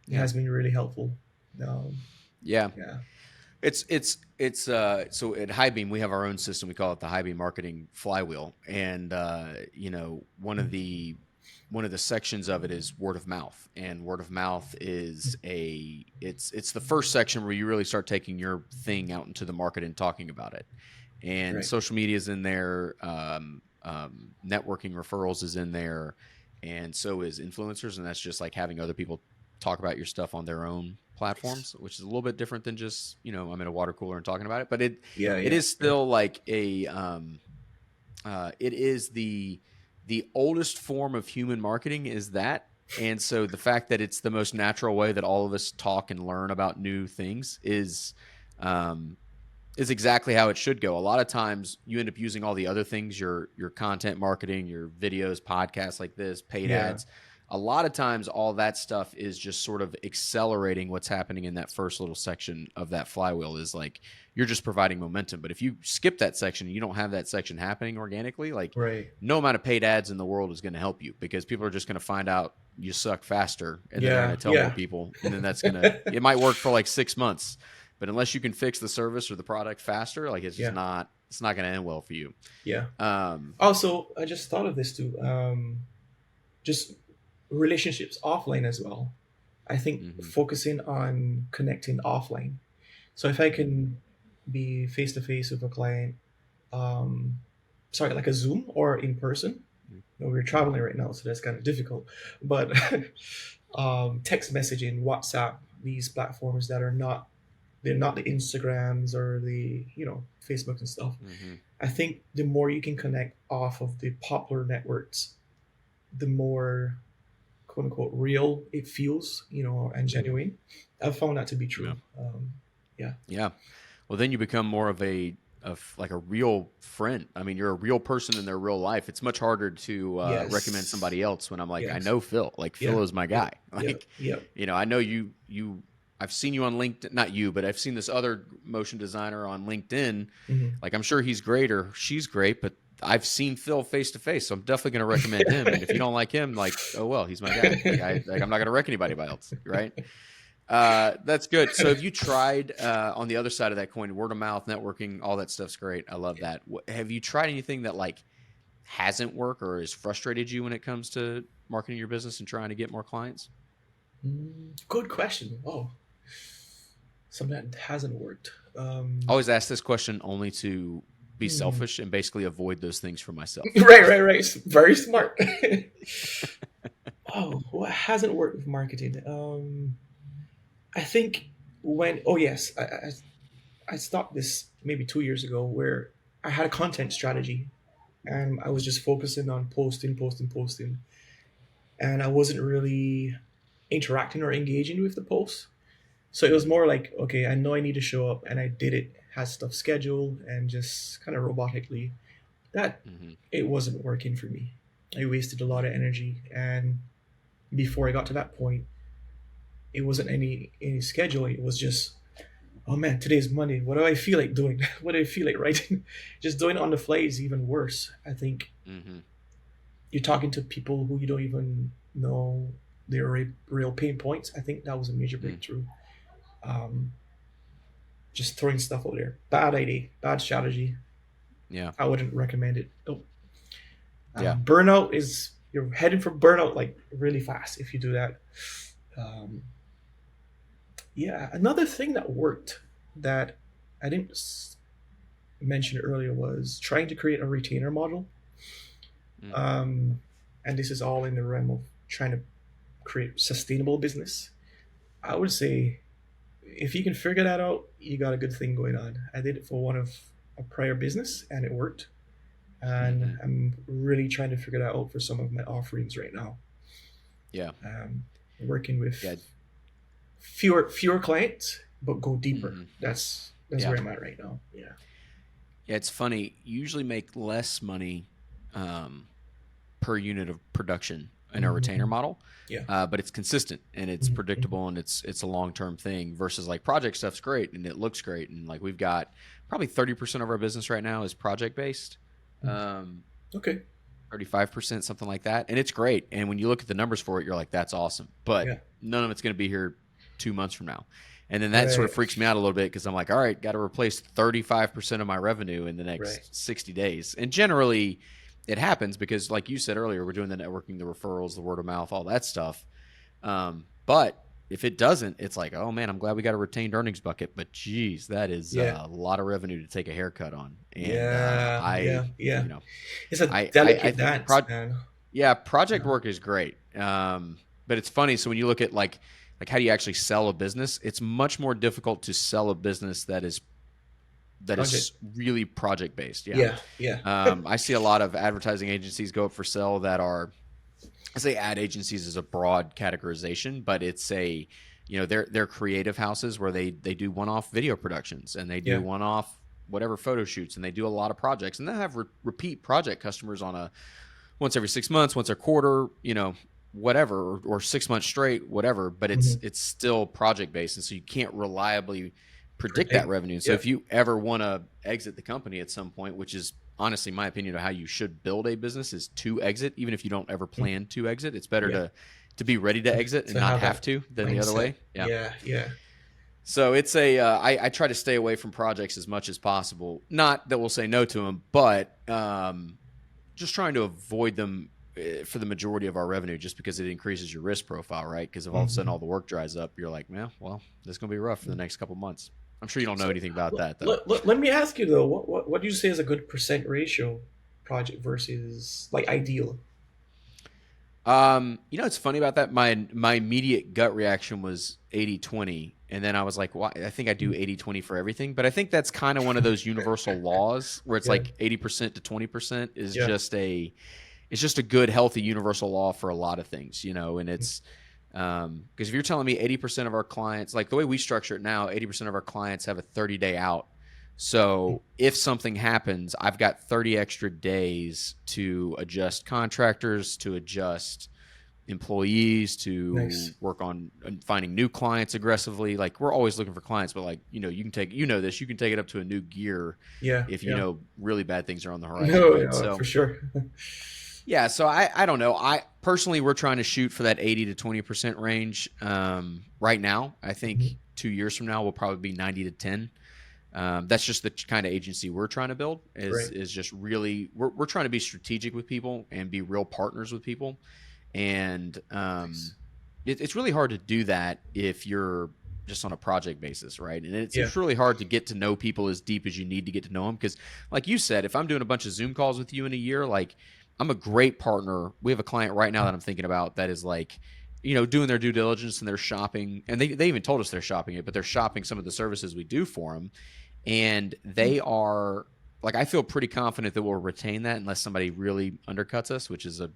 it Yeah. has been really helpful. Um, Yeah. yeah, It's so at High Beam we have our own system. We call it the High Beam Marketing Flywheel, and one of the sections of it is word of mouth, and word of mouth is it's the first section where you really start taking your thing out into the market and talking about it. And right. social media is in there, networking referrals is in there, and so is influencers, and that's just like having other people talk about your stuff on their own platforms, which is a little bit different than just I'm in a water cooler and talking about it. But Yeah, it yeah, is yeah, still like it is the oldest form of human marketing is that. And so the fact that it's the most natural way that all of us talk and learn about new things um, is exactly how it should go. A lot of times you end up using all the other things, your content marketing, your videos, podcasts like this, paid yeah. ads. A lot of times all that stuff is just sort of accelerating what's happening in that first little section of that flywheel is like you're just providing momentum. But if you skip that section and you don't have that section happening organically, like Right. no amount of paid ads in the world is going to help you because people are just going to find out you suck faster and then they're going Yeah, to tell more yeah, people and then it might work for like 6 months, but unless you can fix the service or the product faster, like yeah, it's not going to end well for you. yeah. Um, Also, I just thought of this too. Just relationships offline as well. I think mm-hmm, focusing on connecting offline. So if I mm-hmm, can be face to face with a client, um, sorry, like a Zoom or in person. We're mm-hmm, traveling right now, so that's kind of difficult. But text messaging, WhatsApp, these platforms that they're not the Instagrams or the Facebook and stuff. mm-hmm, I think the more you can connect off of the popular networks, the more quote unquote real it feels, and mm-hmm. genuine. I've found that to be Yeah. true. Yeah. Yeah. Well, then you become more of like a real friend. I mean, you're a real person in their real life. It's much harder to recommend Yes. somebody else when I'm like, I Yes. know Phil. Like Yeah. Phil is my Yep. guy. Yep. Like, Yep. I know you. I've seen you on LinkedIn. Not you, but I've seen this other motion designer on LinkedIn. Hmm. Like, I'm sure he's great or she's great, but I've seen Phil face to face, so I'm definitely going to recommend him. And if you don't like him, like, oh well, he's my guy. I'm not going to wreck anybody else, right? That's good. So have you tried on the other side of that coin, word of mouth, networking, all that stuff's great. I love that. Have you tried anything that like hasn't worked or has frustrated you when it comes to marketing your business and trying to get more clients? Good question. Oh, something that hasn't worked. I always ask this question only to be Hmm. selfish and basically avoid those things for myself. Right, right, right. Very smart. Oh, what hasn't worked with marketing? I think oh yes, I stopped this maybe 2 years ago where I had a content strategy and I was just focusing on posting, posting, posting, and I wasn't really interacting or engaging with the posts. So it was Mm-hmm. more like, okay, I know I need to show up, and I did it, had stuff scheduled, and just kind of robotically. That Mm-hmm. it wasn't working for me. I wasted a lot of Mm-hmm. energy, and before I got to that point, it wasn't any scheduling. It was just oh man, today's Monday. What do I feel like doing? What do I feel like writing? Just doing it on the fly is even worse. I think Hmm. you're talking to people who you don't even know their real pain points. I think that was a major Mm. breakthrough. Um, just throwing stuff out there. Bad idea, bad strategy. Yeah. I wouldn't recommend it. Oh, Yeah. burnout is you're heading for burnout like really fast if you do that. Um, yeah, another thing that worked that I didn't mention earlier was trying to create a retainer model. Mm. Um, and this is all in the realm of trying to create sustainable business. I would say if you can figure that out, you got a good thing going on. I did it for one of a prior business and it worked. And Hmm. I'm really trying to figure that out for some of my offerings right now. Yeah. Working Yeah. with fewer clients, but go deeper. Hmm. That's Yeah. where I'm at right now. Yeah. Yeah. It's funny. You usually make less money um, per unit of production in a retainer Mm-hmm. model, Yeah. but it's consistent and it's Mm-hmm. predictable and it's a long term thing. Versus like project stuff's great and it looks great and like we've got probably 30% of our business right now is project based. Um, Okay. 35%, something like that. And it's great. And when you look at the numbers for it, you're like, that's awesome. But Yeah. none of it's going to be here 2 months from now. And then that sort of Right. freaks me out a little bit because I'm like, all right, got to replace 35% of my revenue in the Right. next 60 days. And generally, it happens because, like you said earlier, we're doing the networking, the referrals, the word of mouth, all that stuff. But if it doesn't, it's like, oh man, I'm glad we got a retained earnings bucket. But geez, that is Yeah. a lot of revenue to take a haircut on. And Yeah. Yeah. Yeah. you know, It's a I delicate think dance, man. yeah, project Yeah. work is great. But it's funny. So when you look at like how do you actually sell a business? It's much more difficult to sell a business that Project. is really project based. Yeah. Yeah. Yeah. I see a lot of advertising agencies go up for sale that are, I say ad agencies is a broad categorization, but it's a, they're creative houses where they do one off video productions and they do Yeah. one off whatever photo shoots and they do a lot of projects and they have repeat project customers on a once every 6 months, once a quarter, whatever, or 6 months straight, whatever. But Mm-hmm. it's still project based, and so you can't reliably predict that Predict. revenue. And so Yeah. if you ever want to exit the company at some point, which is honestly my opinion of how you should build a business, is to exit, even if you don't ever Mm. plan to exit. It's better Yeah. to be ready to exit and To not have have that to than the other mindset. way. Yeah. Yeah. Yeah. So it's I try to stay away from projects as much as possible. Not that we'll say no to them, but just trying to avoid them for the majority of our revenue, just because it increases your risk profile, right? Because if all of a sudden Mm-hmm. all the work dries up, you're like, well, this is going to be rough for the next couple months. I'm sure you don't know So anything about that though. let me ask you though, what do you say is a good percent ratio project versus like ideal? It's funny about that. My immediate gut reaction was 80-20. And then I was like, well, I think I do 80-20 for everything. But I think that's kind of one of those universal laws where it's Yeah. like 80% to 20% is Yeah. it's just a good, healthy universal law for a lot of things, and it's because if you're telling me 80% of our clients, like the way we structure it now, 80% of our clients have a 30-day out. So if something happens, I've got 30 extra days to adjust contractors, to adjust employees, to Nice. work on finding new clients aggressively. Like we're always looking for clients, but like, you can take, you can take it up to a new gear Yeah. if Yeah. really bad things are on the horizon, No, right? no, So for sure. yeah, so I don't know. I personally, we're trying to shoot for that 80 to 20% range right now. I think Mhm. 2 years from now we'll probably be 90 to 10. That's just the kind of agency we're trying to build. Is Right. is just really we're trying to be strategic with people and be real partners with people, and Nice. it's really hard to do that if you're just on a project basis, right? And Yeah. it's really hard to get to know people as deep as you need to get to know them because, like you said, if I'm doing a bunch of Zoom calls with you in a year, like I'm a great partner. We have a client right now that I'm thinking about that is like, doing their due diligence and they're shopping, and they even told us they're shopping it, but they're shopping some of the services we do for them, and they are like, I feel pretty confident that we'll retain that unless somebody really undercuts us, which is a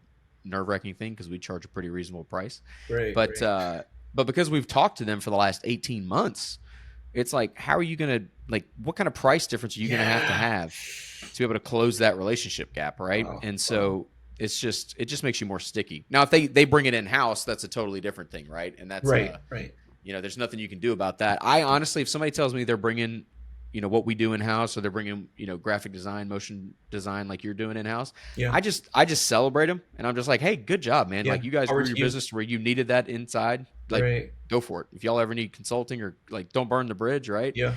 nerve-wracking thing because we charge a pretty reasonable price. Right. But Right. but because we've talked to them for the last 18 months, it's like, how are you gonna, like, what kind of price difference are you gonna Yeah. have to be able to close that relationship gap, right? Wow. And Wow. so it just makes you more sticky. Now, if they bring it in house, that's a totally different thing, right? And that's Right. Right. there's nothing you can do about that. I honestly, if somebody tells me they're bringing, what we do in house, or they're bringing, graphic design, motion design, like you're doing in house, Yeah. I just celebrate them, and I'm just like, hey, good job, man. Yeah. Like you guys Power grew to your you. business where you needed that inside. Like, Right. go for it. If y'all ever need consulting, or like, don't burn the bridge, right? Yeah.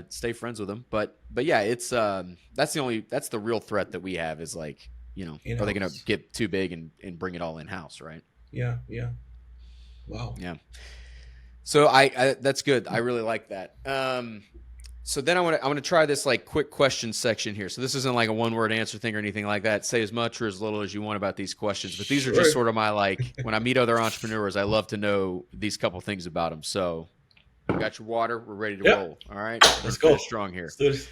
Stay friends with them. But yeah, it's that's the real threat that we have is like, In are they going to house. get too big and bring it all in house, right? Yeah. Yeah. Wow. Yeah. So I that's good. I really like that. So then I want to try this like quick question section here. So this isn't like a one word answer thing or anything like that. Say as much or as little as you want about these questions, but these are just Sure. sort of my like when I meet other entrepreneurs, I love to know these couple things about them. So got your water, we're ready to Yeah. roll. All right, we're Let's gonna go. finish strong here. Let's do this.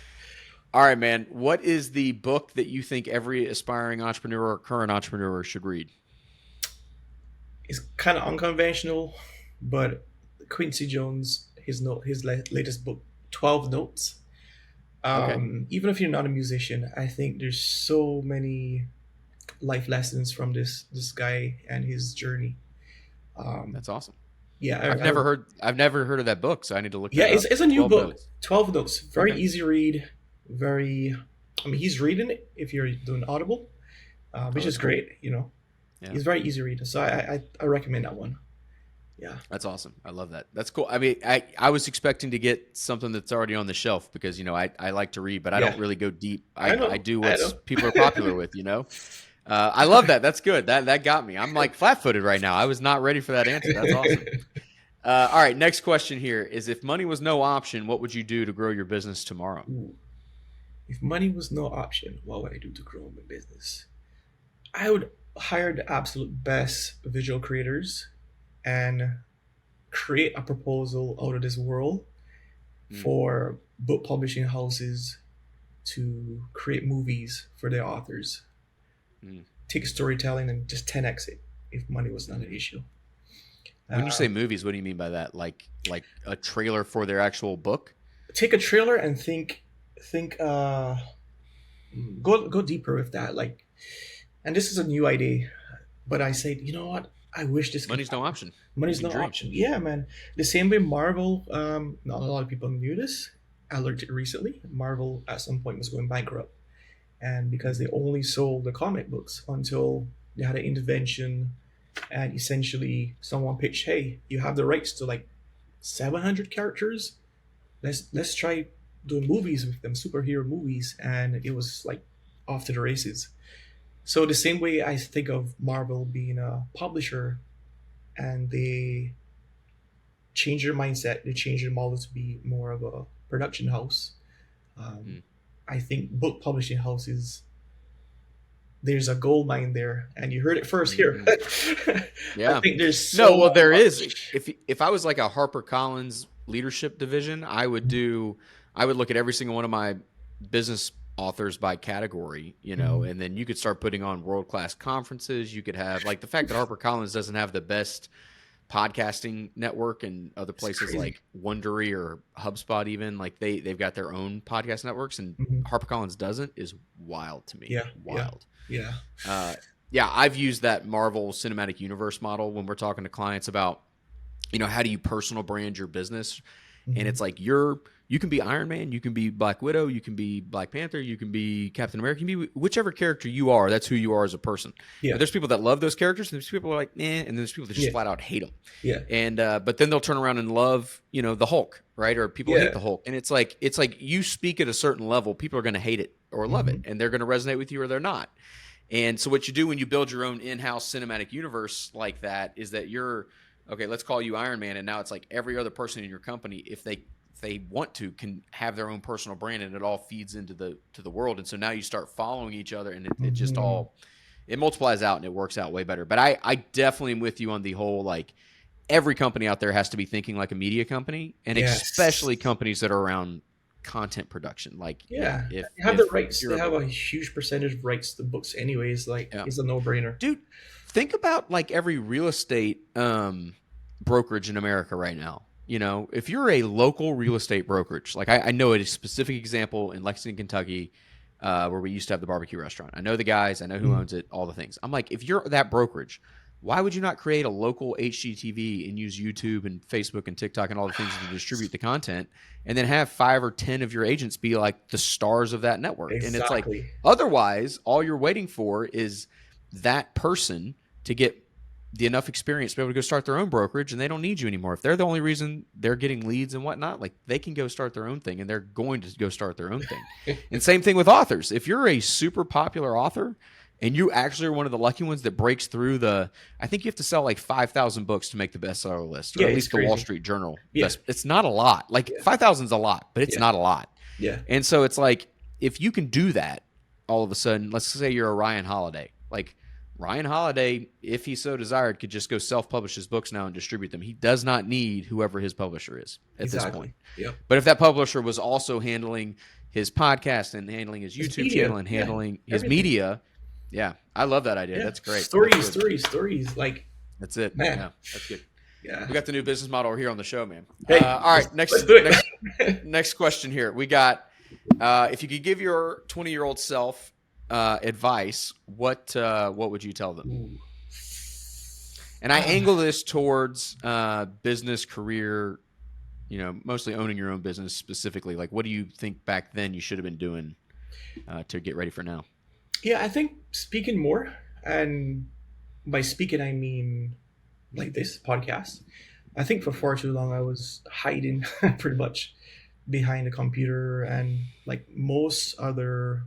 All right, man. What is the book that you think every aspiring entrepreneur or current entrepreneur should read? It's kind of unconventional, but Quincy Jones, his latest book, 12 Notes. Okay, Even if you're not a musician, I think there's so many life lessons from this guy and his journey. Um, that's awesome. yeah, I've never heard of that book, so I need to look yeah, that up. it's a new 12 book. notes. 12 Notes, very Okay. easy read. Very, I mean, he's reading it if you're doing Audible, which that's is cool. great. Yeah. He's very easy read. So I recommend that one. Yeah. That's awesome. I love that. That's cool. I mean, I was expecting to get something that's already on the shelf because, I like to read, but I Yeah. don't really go deep. I know. I do I what know. people are popular with, I love that. That's good. That got me. I'm like flat-footed right now. I was not ready for that answer. That's awesome. All right. Next question here is if money was no option, what would you do to grow your business tomorrow? Ooh. If money was no option, what would I do to grow my business? I would hire the absolute best visual creators and create a proposal out of this world Mm, for book publishing houses to create movies for their authors. mm, Take storytelling and just 10x it if money was not an mm. issue. When you say Um, movies, what do you mean by that? Like a trailer for their actual book? Take a trailer and think go deeper with that. Like, and this is a new idea, but I say, you know what? I wish this could Money's no happen. option. You Money's can no dream. option. Yeah, man. The same way Marvel. Not a lot of people knew this. I learned it recently. Marvel at some point was going bankrupt, and because they only sold the comic books until they had an intervention, and essentially someone pitched, "Hey, you have the rights to like 700 characters. Let's try doing movies with them, superhero movies," and it was like off to the races. So the same way I think of Marvel being a publisher, and they change their mindset, they change their model to be more of a production house. Um, Mm, I think book publishing houses, there's a gold mine there, and you heard it first here. mm. I Yeah. think there's No, so well, there is. much. If I was like a HarperCollins leadership division, I would look at every single one of my business authors by category, Mhm. and then you could start putting on world-class conferences. You could have like the fact that HarperCollins doesn't have the best podcasting network and other It's places crazy. like Wondery or HubSpot, even like they've got their own podcast networks, and Mhm. HarperCollins doesn't, is wild to me. Yeah, yeah, Wild. yeah. Uh, yeah, I've used that Marvel Cinematic Universe model when we're talking to clients about, how do you personal brand your business? And Mhm. it's like you can be Iron Man, you can be Black Widow, you can be Black Panther, you can be Captain America, you can be whichever character you are. That's who you are as a person. Yeah, But there's people that love those characters, and there's people who are like, and then there's people that just yeah, flat out hate them. yeah, And but then they'll turn around and love, the Hulk, right? Or people hate yeah. the Hulk, and it's like you speak at a certain level, people are going to hate it or love it, Mhm. and they're going to resonate with you or they're not. And so what you do when you build your own in-house cinematic universe like that is that you're okay, let's call you Iron Man, and now it's like every other person in your company, if they want to, can have their own personal brand, and it all feeds into the world. And so now you start following each other, and it just Mhm. all it multiplies out and it works out way better. But I definitely am with you on the whole, like, every company out there has to be thinking like a media company, and Yes. especially companies that are around content production. Like, yeah, Yeah. if They have the if rights. you're They a have a huge percentage of rights to books anyways. Like, yeah. it's a no-brainer. Dude, think about like every real estate brokerage in America right now. If you're a local real estate brokerage, like I know a specific example in Lexington, Kentucky, where we used to have the barbecue restaurant. I know the guys, I know who Mhm. owns it, all the things. I'm like, if you're that brokerage, why would you not create a local HGTV and use YouTube and Facebook and TikTok and all the things to distribute the content, and then have 5 or 10 of your agents be like the stars of that network? And it's like, Exactly. otherwise, all you're waiting for is that person to get the enough experience to be able to go start their own brokerage, and they don't need you anymore. If they're the only reason they're getting leads and whatnot, like, they can go start their own thing, and they're going to go start their own thing. And same thing with authors. If you're a super popular author and you actually are one of the lucky ones that breaks through I think you have to sell like 5,000 books to make the bestseller list, or Yeah, at it's least the crazy. Wall Street Journal. Yeah. It's not a lot. Like, Yeah. 5,000 is a lot, but it's Yeah. not a lot. Yeah. And so it's like, if you can do that, all of a sudden, let's say you're a Ryan Holiday. Like, Ryan Holiday, if he so desired, could just go self-publish his books now and distribute them. He does not need whoever his publisher is at this point. Yep. But if that publisher was also handling his podcast and handling his YouTube media, channel and handling his everything. media, yeah, I love that idea. Yeah. That's great. Stories. Like, That's it. Man. Yeah, that's good. yeah. We got the new business model here on the show, man. Hey, all right, let's do it. next question here. We got, if you could give your 20-year-old self advice, what would you tell them? Ooh. And I angle this towards business, career, mostly owning your own business specifically. Like, what do you think back then you should have been doing to get ready for now? Yeah, I think speaking more, and by speaking I mean like this podcast. I think for far too long I was hiding pretty much behind the computer, and like most other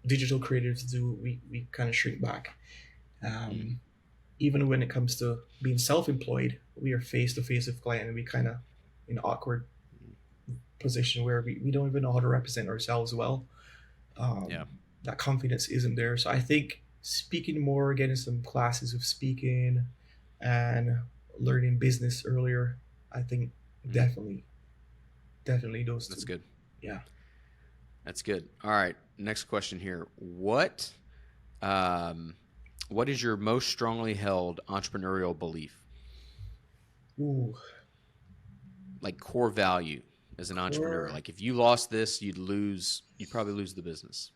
digital creatives do, we kind of shrink back. Even when it comes to being self-employed, we are face to face with client, and we kind of in an awkward position where we don't even know how to represent ourselves well. That confidence isn't there. So I think speaking more, getting some classes of speaking and learning business earlier, I think definitely those two. That's good. Yeah. That's good. All right. Next question here. What is your most strongly held entrepreneurial belief? Ooh. Like, core value as an entrepreneur. Like, if you lost this, you'd probably lose the business.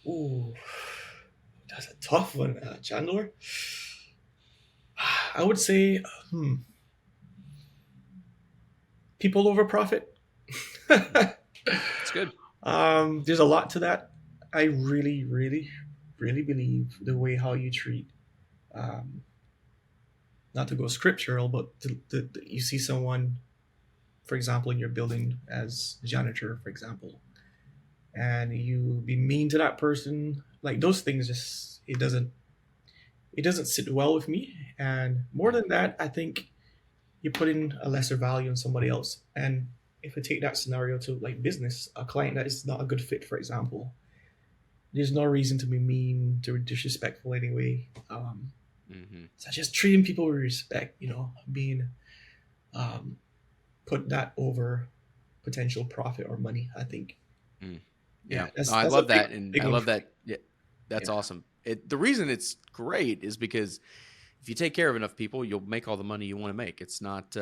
Ooh. That's a tough one, Chandler. I would say people over profit. That's good. There's a lot to that. I really, really, really believe the way how you treat, not to go scriptural, but you see someone, for example, in your building as a janitor, for example, and you be mean to that person, like those things just it doesn't sit well with me. And more than that, I think you're putting a lesser value on somebody else. And if I take that scenario to like business, a client that is not a good fit, for example, there's no reason to be mean, to be disrespectful anyway. So just treating people with respect, being put that over potential profit or money, I think. Yeah, I love that. And I love that. Yeah, that's awesome. The reason it's great is because if you take care of enough people, you'll make all the money you want to make. It's not,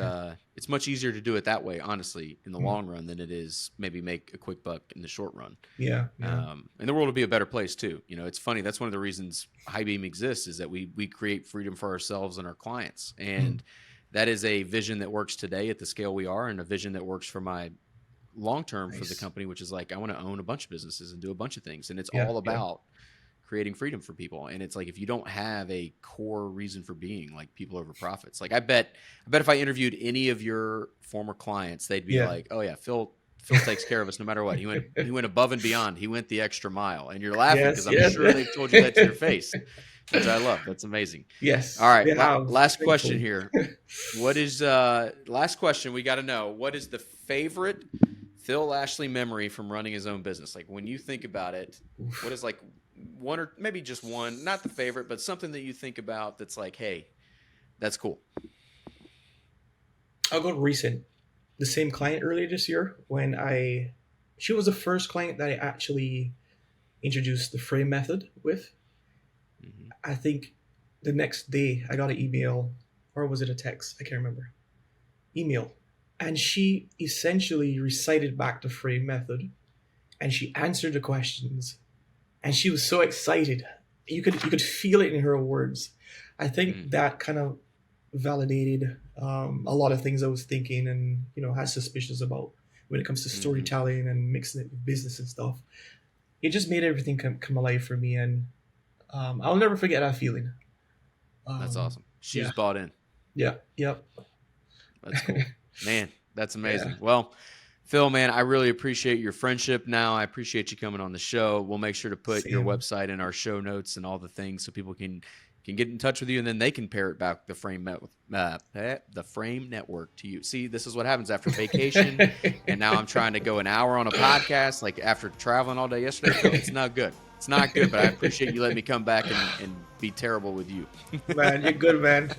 it's much easier to do it that way, honestly, in the long run than it is maybe make a quick buck in the short run. Yeah. And the world will be a better place too. It's funny. That's one of the reasons High Beam exists, is that we create freedom for ourselves and our clients. And that is a vision that works today at the scale we are, and a vision that works for my long-term for the company, which is like, I want to own a bunch of businesses and do a bunch of things. And it's all about creating freedom for people. And it's like, if you don't have a core reason for being, like people over profits, like I bet if I interviewed any of your former clients, they'd be like, oh yeah, Phil takes care of us no matter what. He went above and beyond. He went the extra mile. And you're laughing because I'm sure they've told you that to your face, which I love. That's amazing. Yes. All right. Last question here. What is last question? We got to know, what is the favorite Phil Lashley memory from running his own business? Like, when you think about it, what is like one, or maybe just one, not the favorite, but something that you think about that's like, hey, that's cool? I'll go recent. The same client earlier this year, she was the first client that I actually introduced the frame method with. I think the next day I got an email, or was it a text? I can't remember. Email. And she essentially recited back the frame method, and she answered the questions, and she was so excited. You could feel it in her words. I think Mm, that kind of validated a lot of things I was thinking and had suspicions about when it comes to hmm. storytelling and mixing it with business and stuff. It just made everything come alive for me, and I'll never forget that feeling. That's Um, awesome. yeah, Shoes bought in. yeah, yep, That's cool. Man, that's yeah. amazing. Well, Phil, man, I really appreciate your friendship now. I appreciate you coming on the show. We'll make sure to put your Same. website in our show notes and all the things so people can get in touch with you, and then they can pair it back the Frame Network to you. See, this is what happens after vacation, and now I'm trying to go an hour on a podcast, like after traveling all day yesterday. Phil, it's not good. It's not good, but I appreciate you letting me come back and be terrible with you. Man, you're good, man.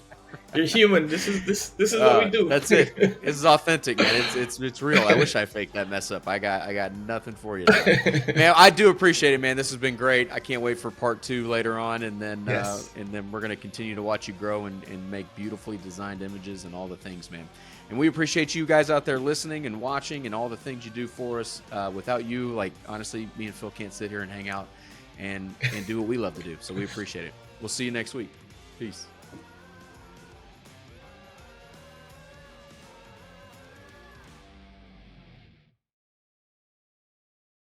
You're human. This is what we do. That's it. This is authentic, man. It's real. I wish I faked that mess up. I got nothing for you today, man. I do appreciate it, man. This has been great. I can't wait for part 2 later on, and Yes. then we're gonna continue to watch you grow and make beautifully designed images and all the things, man. And we appreciate you guys out there listening and watching and all the things you do for us. Without you, like honestly, me and Phil can't sit here and hang out and do what we love to do. So we appreciate it. We'll see you next week. Peace.